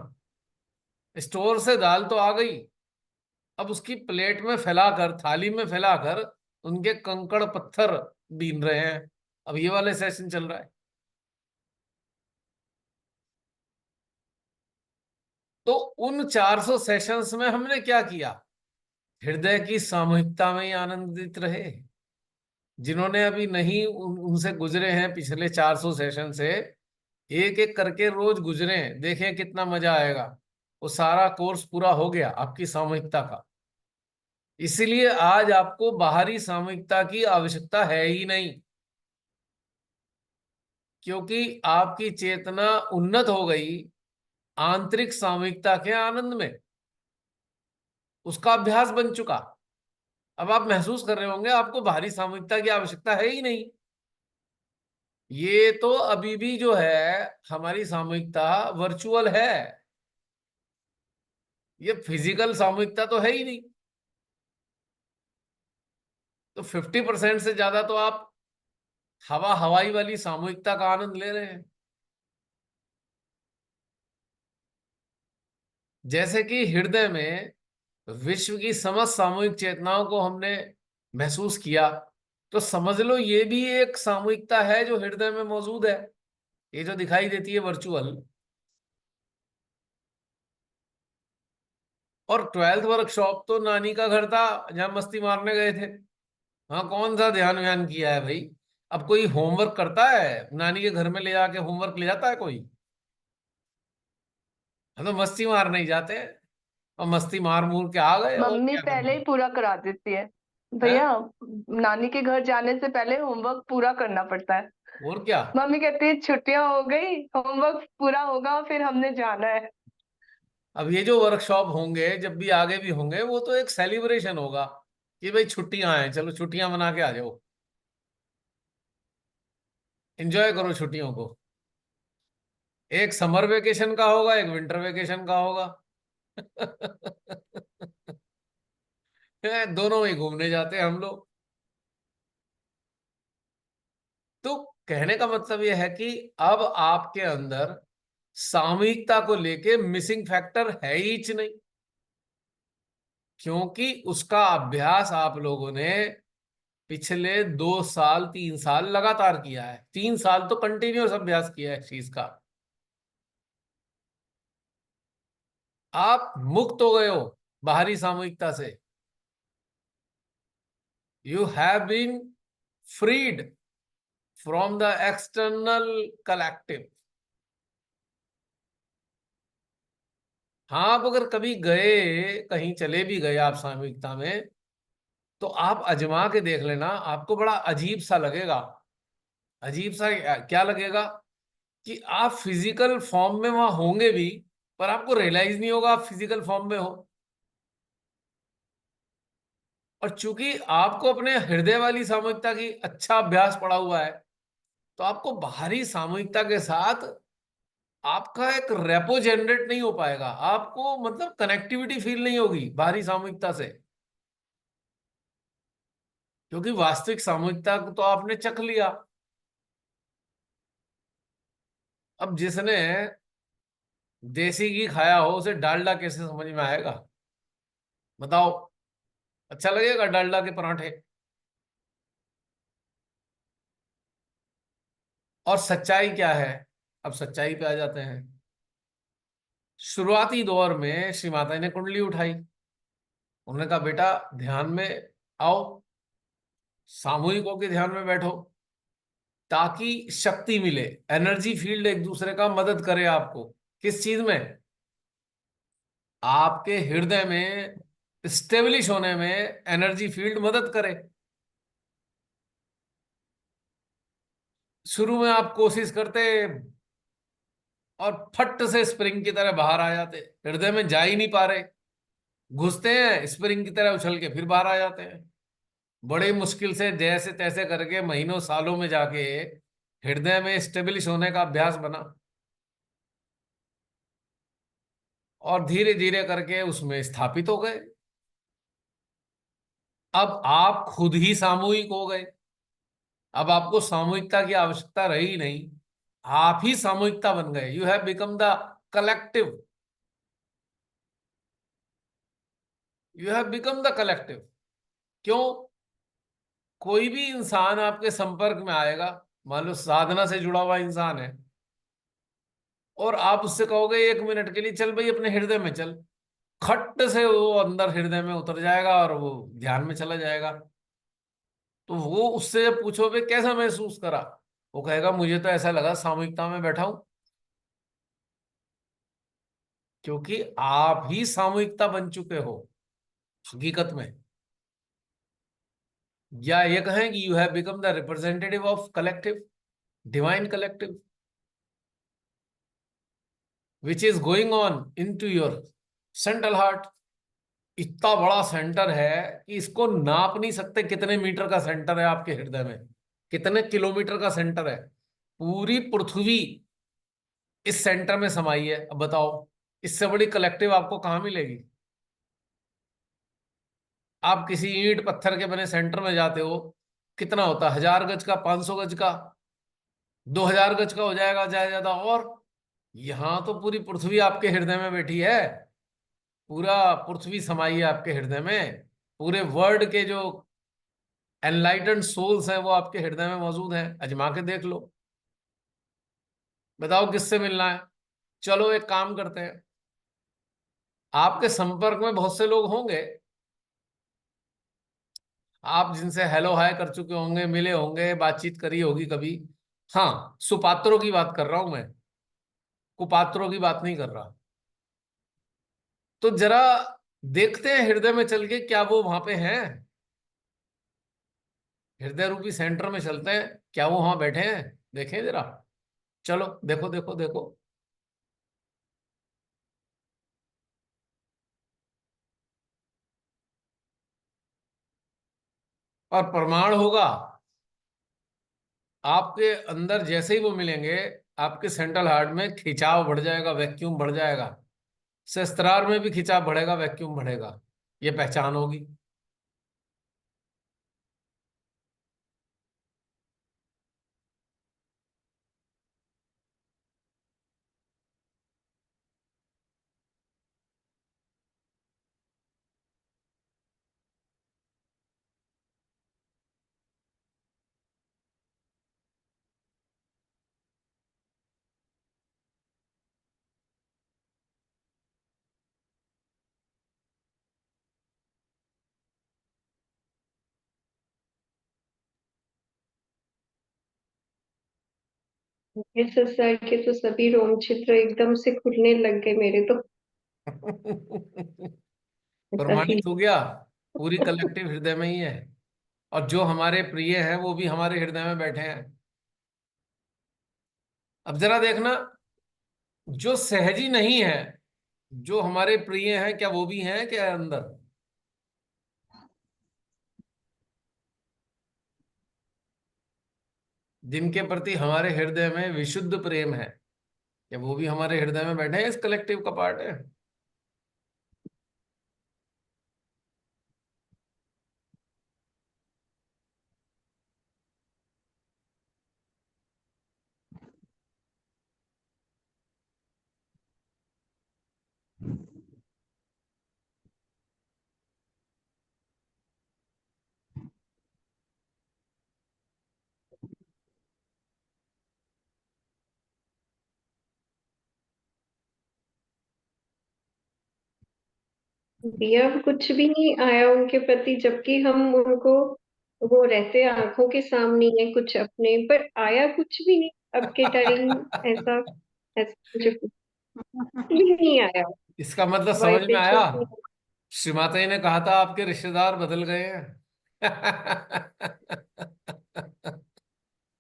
स्टोर से दाल तो आ गई, अब उसकी प्लेट में फैलाकर, थाली में फैलाकर उनके कंकड़ पत्थर बीन रहे हैं। अब ये वाले सेशन चल रहा है। तो उन 400 सेशंस में हमने क्या किया? हृदय की सामूहिकता में ही आनंदित रहे। जिन्होंने अभी नहीं उनसे गुजरे हैं पिछले 400 सेशन से, एक एक करके रोज गुजरे हैं, देखें कितना मजा आएगा। वो सारा कोर्स पूरा हो गया आपकी सामूहिकता का। इसीलिए आज आपको बाहरी सामूहिकता की आवश्यकता है ही नहीं, क्योंकि आपकी चेतना उन्नत हो गई आंतरिक सामूहिकता के आनंद में। उसका अभ्यास बन चुका। अब आप महसूस कर रहे होंगे आपको बाहरी सामूहिकता की आवश्यकता है ही नहीं। ये तो अभी भी जो है हमारी सामूहिकता वर्चुअल है, ये फिजिकल सामूहिकता तो है ही नहीं। तो 50% से ज्यादा तो आप हवाई वाली सामूहिकता का आनंद ले रहे हैं। जैसे कि हृदय में विश्व की समस्त सामूहिक चेतनाओं को हमने महसूस किया, तो समझ लो ये भी एक सामूहिकता है जो हृदय में मौजूद है, ये जो दिखाई देती है वर्चुअल। और 12th वर्कशॉप तो नानी का घर था जहां मस्ती मारने गए थे। हाँ, कौन सा ध्यान व्यान किया है भाई? अब कोई होमवर्क करता है नानी के घर में ले जाके, होमवर्क ले जाता है कोई? हम तो मस्ती मारने ही जाते हैं, और मस्ती मार मूर के आ गए, और मम्मी क्या पहले करना ही पूरा करा देती है है? भैया। नानी के घर जाने से पहले होमवर्क पूरा करना पड़ता है। और क्या। मम्मी कहती है छुट्टियां हो गई, होमवर्क पूरा होगा, फिर हमने जाना है। अब ये जो वर्कशॉप होंगे, जब भी आगे भी होंगे, वो तो एक सेलिब्रेशन होगा कि भाई छुट्टियां हैं, चलो छुट्टियां मना के आ जाओ, एंजॉय करो छुट्टियों को। एक समर वेकेशन का होगा, एक विंटर वेकेशन का होगा। दोनों में घूमने जाते हैं हम लोग। तो कहने का मतलब यह है कि अब आपके अंदर सामूहिकता को लेके मिसिंग फैक्टर है ही नहीं, क्योंकि उसका अभ्यास आप लोगों ने पिछले 2 साल 3 साल लगातार किया है। 3 साल तो कंटिन्यूअस अभ्यास किया है इस चीज का। आप मुक्त हो गए हो बाहरी सामूहिकता से। You have been freed from the external collective. हाँ, आप अगर कभी गए, कहीं चले भी गए आप सामूहिकता में, तो आप अजमा के देख लेना, आपको बड़ा अजीब सा लगेगा। अजीब सा क्या लगेगा कि आप फिजिकल फॉर्म में वहां होंगे भी, पर आपको रियलाइज नहीं होगा आप फिजिकल फॉर्म में हो। और चूंकि आपको अपने हृदय वाली सामूहिकता की अच्छा अभ्यास पड़ा हुआ है, तो आपको बाहरी सामूहिकता के साथ आपका एक रेपो जनरेट नहीं हो पाएगा। आपको मतलब कनेक्टिविटी फील नहीं होगी बाहरी सामूहिकता से, क्योंकि वास्तविक सामूहिकता को तो आपने चख लिया। अब जिसने देसी घी खाया हो, उसे डालडा कैसे समझ में आएगा? बताओ, अच्छा लगेगा डालडा के पराठे? और सच्चाई क्या है? अब सच्चाई पे आ जाते हैं। शुरुआती दौर में श्री माता ने कुंडली उठाई, उन्होंने कहा बेटा ध्यान में आओ, सामूहिक होकर ध्यान में बैठो, ताकि शक्ति मिले, एनर्जी फील्ड एक दूसरे का मदद करे आपको। किस चीज में? आपके हृदय में स्टेब्लिश होने में एनर्जी फील्ड मदद करे। शुरू में आप कोशिश करते और फट से स्प्रिंग की तरह बाहर आ जाते, हृदय में जा ही नहीं पा रहे, घुसते हैं स्प्रिंग की तरह उछल के फिर बाहर आ जाते हैं। बड़े मुश्किल से जैसे तैसे करके महीनों सालों में जाके हृदय में स्टेब्लिश होने का अभ्यास बना, और धीरे धीरे करके उसमें स्थापित हो गए। अब आप खुद ही सामूहिक हो गए। अब आपको सामूहिकता की आवश्यकता रही नहीं, आप ही सामूहिकता बन गए। You have become the collective. You have become the collective. क्यों? कोई भी इंसान आपके संपर्क में आएगा, मान लो साधना से जुड़ा हुआ इंसान है, और आप उससे कहोगे 1 मिनट के लिए चल भाई अपने हृदय में चल, खट से वो अंदर हृदय में उतर जाएगा और वो ध्यान में चला जाएगा। तो वो उससे जब पूछोगे कैसा महसूस करा, वो कहेगा मुझे तो ऐसा लगा सामूहिकता में बैठा हूं। क्योंकि आप ही सामूहिकता बन चुके हो हकीकत में। या ये कहें कि you have become the representative of collective, divine collective, which is going on in to your central heart. इतना बड़ा सेंटर है कि इसको नाप नहीं सकते कितने मीटर का सेंटर है आपके हृदय में, कितने किलोमीटर का सेंटर है। पूरी पृथ्वी इस सेंटर में समाई है। अब बताओ, इससे बड़ी कलेक्टिव आपको कहां मिलेगी? आप किसी ईंट पत्थर के बने सेंटर में जाते हो, कितना होता है? 1000 गज का, 500 गज का, 2000 गज का हो जाएगा ज्यादा ज्यादा। और यहां तो पूरी पृथ्वी आपके हृदय में बैठी है, पूरा पृथ्वी समाई है आपके हृदय में। पूरे वर्ल्ड के जो एनलाइटेंड सोल्स हैं वो आपके हृदय में मौजूद हैं। अजमा के देख लो। बताओ किससे मिलना है? चलो एक काम करते हैं, आपके संपर्क में बहुत से लोग होंगे, आप जिनसे हेलो हाय कर चुके होंगे, मिले होंगे, बातचीत करी होगी कभी। हाँ, सुपात्रों की बात कर रहा हूं मैं, कुपात्रों की बात नहीं कर रहा। तो जरा देखते हैं हृदय में चल के, क्या वो वहां पे हैं? हृदय रूपी सेंटर में चलते हैं, क्या वो वहां बैठे हैं? देखें जरा। चलो देखो देखो देखो। और प्रमाण होगा, आपके अंदर जैसे ही वो मिलेंगे, आपके सेंट्रल हार्ट में खिंचाव बढ़ जाएगा, वैक्यूम बढ़ जाएगा। सहस्त्रार में भी खिंचाव बढ़ेगा, वैक्यूम बढ़ेगा। ये पहचान होगी। ये सर के तो सभी रोम छिद्र एकदम से खुलने लग गए मेरे तो। ऐसा फील। प्रमाणित हो गया, पूरी कलेक्टिव हृदय में ही है। और जो हमारे प्रिय हैं वो भी हमारे हृदय में बैठे हैं। अब जरा देखना, जो सहजी नहीं है, जो हमारे प्रिय हैं, क्या वो भी हैं क्या अंदर? जिनके प्रति हमारे हृदय में विशुद्ध प्रेम है, क्या वो भी हमारे हृदय में बैठे हैं? इस कलेक्टिव का पार्ट है। दिया कुछ भी नहीं आया उनके प्रति, जबकि हम उनको, वो रहते आंखों के सामने है कुछ अपने, पर आया कुछ भी नहीं अब के टाइम। ऐसा ऐसा कुछ भी नहीं आया। इसका मतलब समझ में आया। वाइब्रेशन नहीं। श्रीमाता जी ने कहा था आपके रिश्तेदार बदल गए हैं।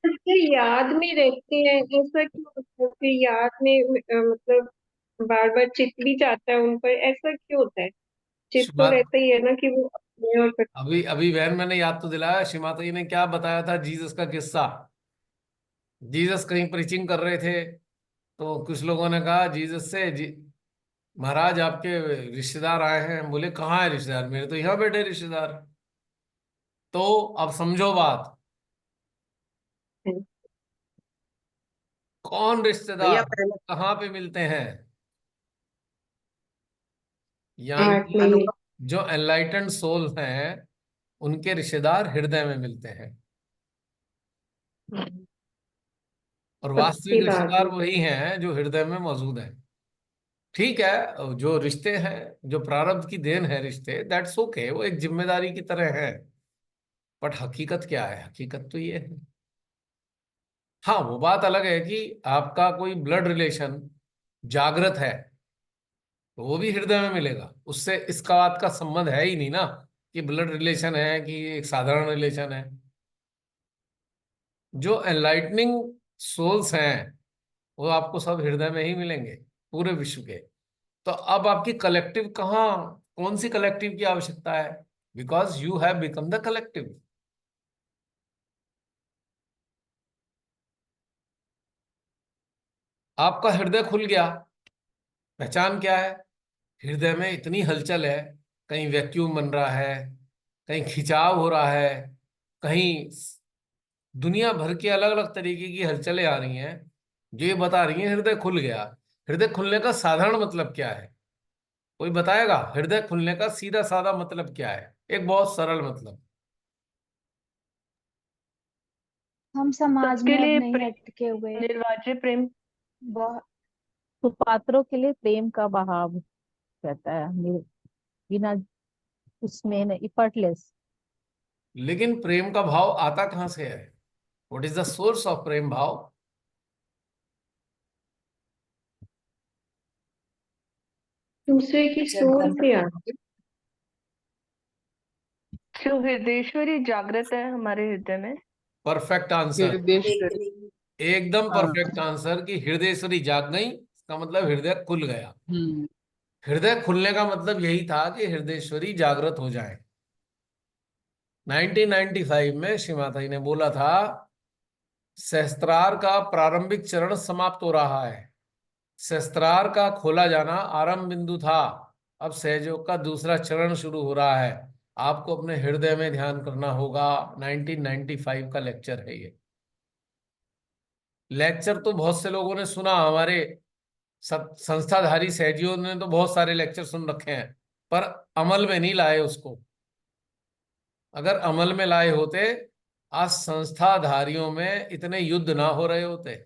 फिर याद में रहते हैं, ऐसा क्यों होता है? फिर याद में मतलब बार बार चित भी जाता है उन पर, ऐसा क्यों होता है? चित तो श्रीमाता, रहता ही है ना कि वो अपने और अभी अभी बहन मैंने याद तो दिलाया, श्रीमाता जी ने क्या बताया था जीसस का किस्सा। जीसस कहीं प्रीचिंग कर रहे थे, तो कुछ लोगों ने कहा जीसस से, महाराज आपके रिश्तेदार आए हैं। बोले कहाँ है रिश्तेदार? मेरे तो यहाँ बैठे रिश्तेदार। तो अब समझो बात, कौन रिश्तेदार भैया पहले कहाँ पे मिलते हैं? यानी आर्ट में कि ही। जो एनलाइटेंड सोल हैं, उनके रिश्तेदार हृदय में मिलते हैं। और वास्तविक पक्की बात रिश्तेदार है। वही हैं जो हृदय में मौजूद हैं। ठीक है, जो रिश्ते हैं, जो प्रारब्ध की देन है रिश्ते, दैट्स ओके, वो एक जिम्मेदारी की तरह है। बट हकीकत क्या है? हकीकत तो ये है। हाँ, वो बात अलग है कि आपका कोई ब्लड रिलेशन जागृत है, तो वो भी हृदय में मिलेगा। उससे इसका बात का संबंध है ही नहीं ना, कि ब्लड रिलेशन है कि एक साधारण रिलेशन है। जो एनलाइटनिंग सोल्स हैं, वो आपको सब हृदय में ही मिलेंगे, पूरे विश्व के। तो अब आपकी कलेक्टिव कहाँ, कौन सी कलेक्टिव की आवश्यकता है? Because you have become the collective. आपका हृदय खुल गया। पहचान क्या है? हृदय में इतनी हलचल है, कहीं वैक्यूम बन रहा है, कहीं खिंचाव हो रहा है, कहीं दुनिया भर की अलग अलग तरीके की हलचलें आ रही हैं, जो ये बता रही हैं हृदय खुल गया। हृदय खुलने का साधारण मतलब क्या है? कोई बताएगा? हृदय खुलने का सीधा साधा मतलब क्या है? एक बहुत सरल मतलब। हम समाज सबके में अब लिए नहीं प्रेम, अटके हुए। निर्वाज्य प्रेम। बहुत सुपात्रों के लिए प्रेम का बहाव रहता है, बिना उसमें एफर्टलेस। लेकिन प्रेम का भाव आता कहां से है? What is the source of prem bhav? दूसरे की जब सोच हम से आते। जो हृदयेश्वरी जागृत है हमारे हृदय में। Perfect answer, Hridayeshwari. एकदम हाँ। परफेक्ट आंसर कि हृदयेश्वरी जाग गई, इसका मतलब हृदय खुल गया। हम्म। हृदय खुलने का मतलब यही था कि हृदयेश्वरी जागृत हो जाए। 1995 में श्री माता जी ने बोला था, सहस्त्रार का प्रारंभिक चरण समाप्त हो रहा है। सहस्त्रार का खोला जाना आरंभ बिंदु था, अब सहयोग का दूसरा चरण शुरू हो रहा है। आपको अपने हृदय में ध्यान करना होगा। 1995 का लेक्चर है ये। लेक्चर तो बहुत से लोगों ने सुना, हमारे संस्थाधारी सहजियों ने तो बहुत सारे लेक्चर सुन रखे हैं, पर अमल में नहीं लाए उसको। अगर अमल में लाए होते, आज संस्थाधारियों में इतने युद्ध ना हो रहे होते।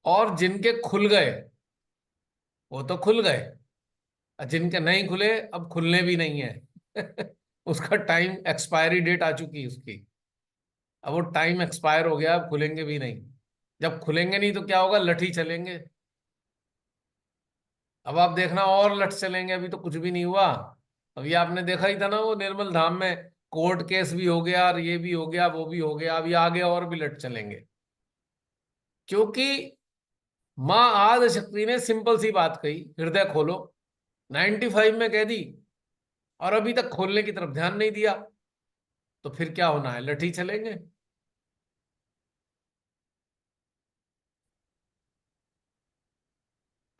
और जिनके खुल गए वो तो खुल गए, और जिनके नहीं खुले अब खुलने भी नहीं है। उसका टाइम एक्सपायरी डेट आ चुकी है उसकी। अब वो टाइम एक्सपायर हो गया, अब खुलेंगे भी नहीं। जब खुलेंगे नहीं तो क्या होगा? लठी चलेंगे। अब आप देखना और लठ चलेंगे, अभी तो कुछ भी नहीं हुआ। अभी आपने देखा ही था ना, वो निर्मल धाम में कोर्ट केस भी हो गया, और ये भी हो गया, वो भी हो गया, अभी आगे और भी लठ चलेंगे। क्योंकि माँ आदि शक्ति ने सिंपल सी बात कही, हृदय खोलो। 95 में कह दी, और अभी तक खोलने की तरफ ध्यान नहीं दिया, तो फिर क्या होना है? लठी चलेंगे।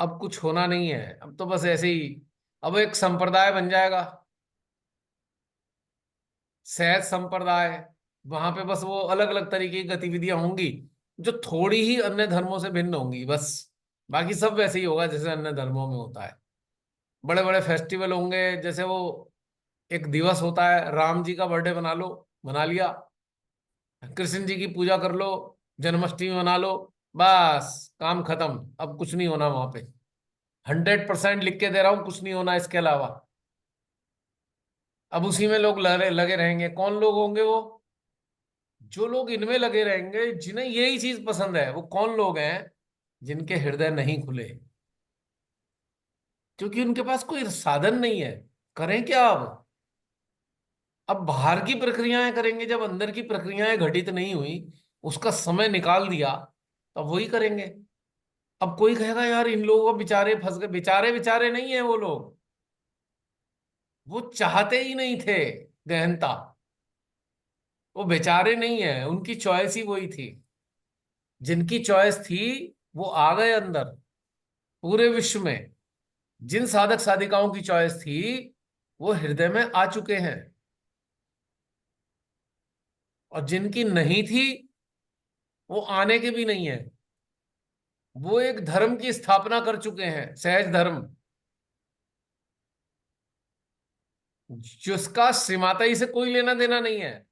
अब कुछ होना नहीं है, अब तो बस ऐसे ही, अब एक संप्रदाय बन जाएगा, सहज संप्रदाय। वहां पे बस वो अलग अलग तरीके की गतिविधियां होंगी, जो थोड़ी ही अन्य धर्मों से भिन्न होंगी बस। बाकी सब वैसे ही होगा जैसे अन्य धर्मों में होता है। बड़े बड़े फेस्टिवल होंगे, जैसे वो एक दिवस होता है, राम जी का बर्थडे बना लो, बना लिया। कृष्ण जी की पूजा कर लो, जन्माष्टमी मना लो, बस काम खत्म। अब कुछ नहीं होना वहां पे। 100% लिख के दे रहा हूं, कुछ नहीं होना इसके अलावा। अब उसी में लोग लगे लगे रहेंगे। कौन लोग होंगे वो? जो लोग इनमें लगे रहेंगे, जिन्हें यही चीज पसंद है, वो कौन लोग हैं? जिनके हृदय नहीं खुले, क्योंकि उनके पास कोई साधन नहीं है। करें क्या अब बाहर की प्रक्रियाएं करेंगे, जब अंदर की प्रक्रियाएं घटित नहीं हुई, उसका समय निकाल दिया, तब वही करेंगे। अब कोई कहेगा यार इन लोगों को बेचारे फंस गए। बेचारे बेचारे नहीं है वो लोग, वो चाहते ही नहीं थे गहनता। वो बेचारे नहीं है, उनकी चॉइस ही वही थी। जिनकी चॉइस थी वो आ गए अंदर। पूरे विश्व में जिन साधक साधिकाओं की चॉइस थी, वो हृदय में आ चुके हैं। और जिनकी नहीं थी, वो आने के भी नहीं है। वो एक धर्म की स्थापना कर चुके हैं, सहज धर्म, जिसका श्रीमाता से कोई लेना देना नहीं है।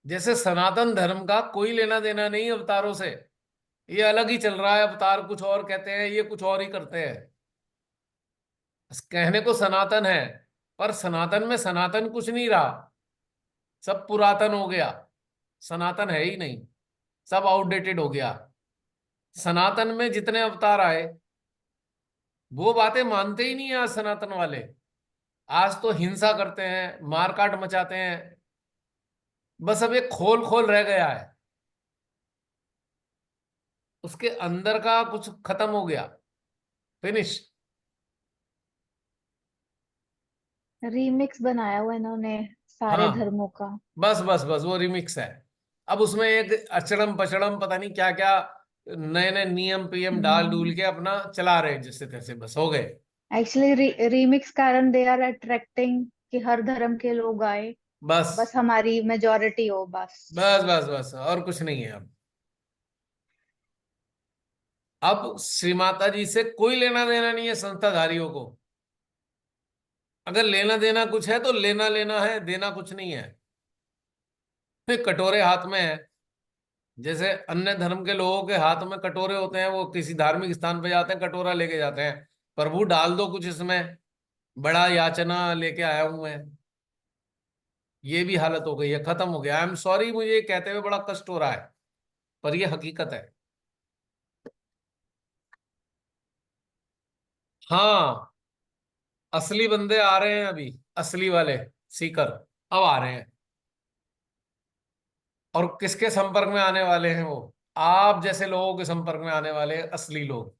जैसे सनातन धर्म का कोई लेना देना नहीं अवतारों से, ये अलग ही चल रहा है। अवतार कुछ और कहते हैं, ये कुछ और ही करते हैं। बस कहने को सनातन है, पर सनातन में सनातन कुछ नहीं रहा, सब पुरातन हो गया। सनातन है ही नहीं, सब आउटडेटेड हो गया। सनातन में जितने अवतार आए, वो बातें मानते ही नहीं है आज सनातन वाले। आज तो हिंसा करते हैं, मारकाट मचाते हैं। बस अब एक खोल खोल रह गया है, उसके अंदर का कुछ खत्म हो गया, फिनिश। रीमिक्स बनाया हुआ इन्होंने सारे हाँ, धर्मों का। बस बस बस वो रिमिक्स है। अब उसमें एक अचड़म पचड़म पता नहीं क्या क्या नए नए नियम पीएम डाल डूल के अपना चला रहे हैं, जिससे तैसे बस हो गए। एक्चुअली रीमिक्स कारण दे आर अट्रैक्टिंग कि हर धर्म के लोग आए, बस बस हमारी मेजोरिटी हो बस। बस बस बस और कुछ नहीं है। अब श्री माता जी से कोई लेना देना नहीं है संस्थाधारियों को। अगर लेना देना कुछ है तो लेना लेना है, देना कुछ नहीं है। फिर कटोरे हाथ में है, जैसे अन्य धर्म के लोगों के हाथ में कटोरे होते हैं, वो किसी धार्मिक स्थान पे जाते हैं, कटोरा लेके जाते हैं, प्रभु डाल दो कुछ इसमें, बड़ा याचना लेके आया हूं मैं। ये भी हालत हो गई है, खत्म हो गया। आई एम सॉरी, मुझे ये कहते हुए बड़ा कष्ट हो रहा है, पर ये हकीकत है। हाँ, असली बंदे आ रहे हैं अभी, असली वाले सीकर अब आ रहे हैं। और किसके संपर्क में आने वाले हैं वो? आप जैसे लोगों के संपर्क में आने वाले हैं असली लोग।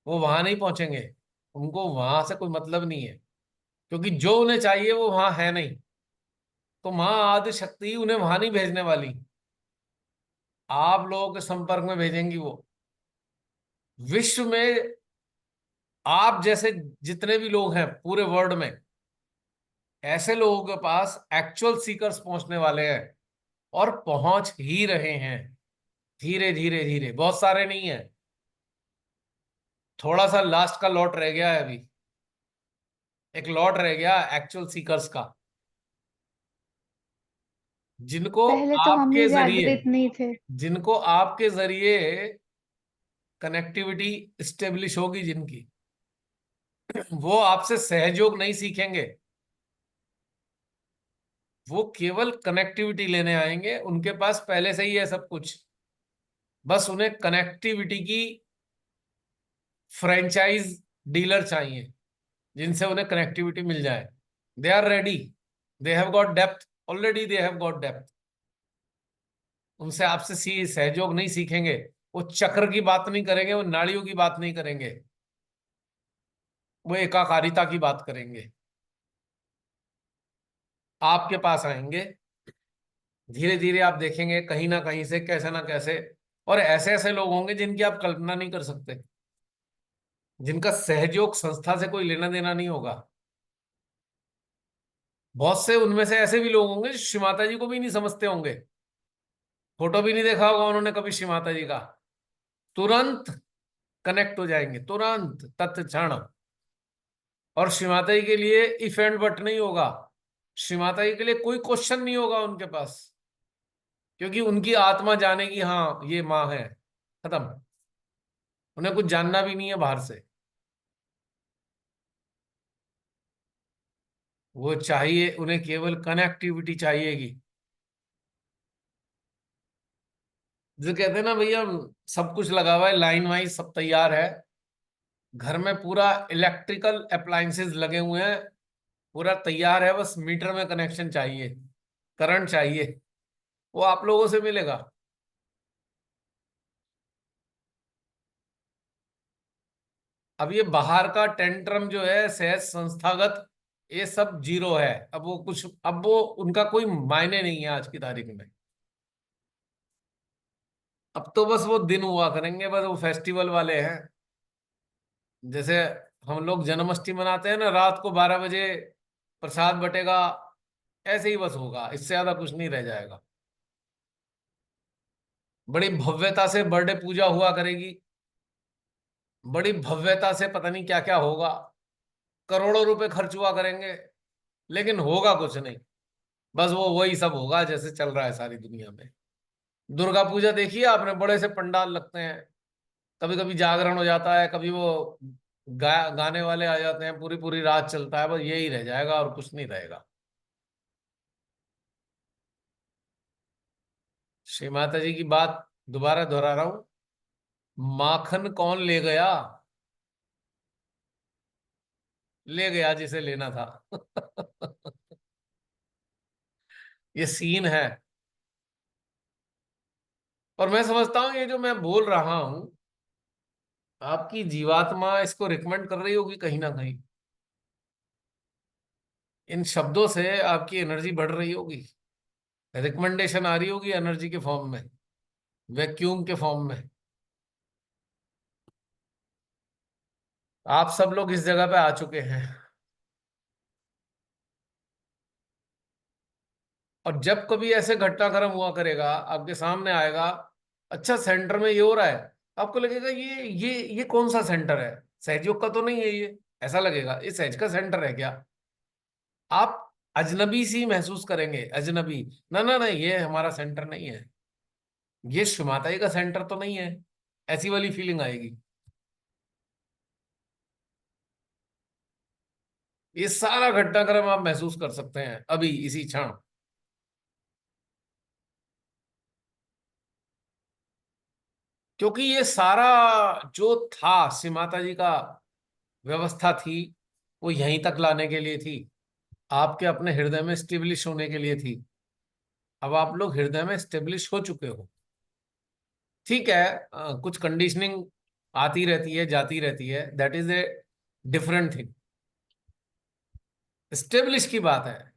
वो वहां नहीं पहुंचेंगे, उनको वहां से कोई मतलब नहीं है, क्योंकि जो उन्हें चाहिए वो वहां है नहीं। तो माँ आदि शक्ति उन्हें वहां नहीं भेजने वाली, आप लोगों के संपर्क में भेजेंगी वो। विश्व में आप जैसे जितने भी लोग हैं पूरे वर्ल्ड में, ऐसे लोगों के पास एक्चुअल सीकर्स पहुंचने वाले हैं, और पहुंच ही रहे हैं, धीरे धीरे धीरे। बहुत सारे नहीं है, थोड़ा सा लास्ट का लॉट रह गया है अभी, एक लॉट रह गया एक्चुअल सीकर्स का, जिनको पहले तो हम आपके ही जरिए, जागृत नहीं थे। जिनको आपके जरिए कनेक्टिविटी स्टेब्लिश होगी, जिनकी, वो आपसे सहयोग नहीं सीखेंगे, वो केवल कनेक्टिविटी लेने आएंगे। उनके पास पहले से ही है सब कुछ, बस उन्हें कनेक्टिविटी की फ्रेंचाइज डीलर चाहिए, जिनसे उन्हें कनेक्टिविटी मिल जाए। They are ready, they have got depth already, they have got depth. उनसे आपसे सहयोग नहीं सीखेंगे, वो चक्र की बात नहीं करेंगे, वो नाड़ियों की बात नहीं करेंगे, वो एकाकारिता की बात करेंगे। आपके पास आएंगे, धीरे धीरे आप देखेंगे कहीं ना कहीं से, कैसे ना कैसे। और ऐसे ऐसे लोग होंगे जिनकी आप कल्पना नहीं कर सकते, जिनका सहयोग संस्था से कोई लेना देना नहीं होगा। बहुत से उनमें से ऐसे भी लोग होंगे जो श्री माता जी को भी नहीं समझते होंगे, फोटो भी नहीं देखा होगा उन्होंने कभी श्री माता जी का, तुरंत कनेक्ट हो जाएंगे, तुरंत तत्क्षण। और श्री माता जी के लिए इफ एंड बट नहीं होगा, श्री माता जी के लिए कोई क्वेश्चन नहीं होगा उनके पास, क्योंकि उनकी आत्मा जानेगी हाँ ये माँ है, खत्म। उन्हें कुछ जानना भी नहीं है बाहर से, वो चाहिए, उन्हें केवल कनेक्टिविटी चाहिएगी। जो कहते हैं ना भैया, सब कुछ लगा हुआ है, लाइन वाइज सब तैयार है, घर में पूरा इलेक्ट्रिकल अप्लायंसेस लगे हुए हैं, पूरा तैयार है, बस मीटर में कनेक्शन चाहिए, करंट चाहिए, वो आप लोगों से मिलेगा। अब ये बाहर का टेंट्रम जो है, सहज संस्थागत, ये सब जीरो है। अब वो कुछ, अब वो उनका कोई मायने नहीं है आज की तारीख में। अब तो बस वो दिन हुआ करेंगे, बस वो फेस्टिवल वाले हैं। जैसे हम लोग जन्माष्टमी मनाते हैं ना, रात को 12 बजे प्रसाद बटेगा, ऐसे ही बस होगा, इससे ज्यादा कुछ नहीं रह जाएगा। बड़ी भव्यता से बर्थडे पूजा हुआ करेगी, बड़ी भव्यता से पता नहीं क्या क्या होगा, करोड़ों रुपए खर्च हुआ करेंगे, लेकिन होगा कुछ नहीं। बस वो वही सब होगा जैसे चल रहा है सारी दुनिया में। दुर्गा पूजा देखिए आपने, बड़े से पंडाल लगते हैं, कभी कभी जागरण हो जाता है, कभी वो गाने वाले आ जाते हैं, पूरी पूरी रात चलता है, बस यही रह जाएगा और कुछ नहीं रहेगा। श्री माता जी की बात दोबारा दोहरा रहा हूं, माखन कौन ले गया? ले गया जिसे लेना था। ये सीन है। और मैं समझता हूं ये जो मैं बोल रहा हूं, आपकी जीवात्मा इसको रिकमेंड कर रही होगी कहीं ना कहीं, इन शब्दों से आपकी एनर्जी बढ़ रही होगी, रिकमेंडेशन आ रही होगी एनर्जी के फॉर्म में, वैक्यूम के फॉर्म में। आप सब लोग इस जगह पे आ चुके हैं। और जब कभी ऐसे घटनाक्रम हुआ करेगा, आपके सामने आएगा, अच्छा सेंटर में ये हो रहा है, आपको लगेगा ये कौन सा सेंटर है, सहयोग का तो नहीं है ये, ऐसा लगेगा ये सहज का सेंटर है क्या? आप अजनबी सी महसूस करेंगे, अजनबी, ना ना ना, ये हमारा सेंटर नहीं है। ये श्रीमाता जी का सेंटर तो नहीं है, ऐसी वाली फीलिंग आएगी। ये सारा घटनाक्रम आप महसूस कर सकते हैं अभी इसी क्षण। क्योंकि ये सारा जो था श्री माता जी का व्यवस्था थी, वो यहीं तक लाने के लिए थी, आपके अपने हृदय में स्टेब्लिश होने के लिए थी। अब आप लोग हृदय में स्टेब्लिश हो चुके हो, ठीक है। कुछ कंडीशनिंग आती रहती है जाती रहती है, that is a different thing. Establish की बात है,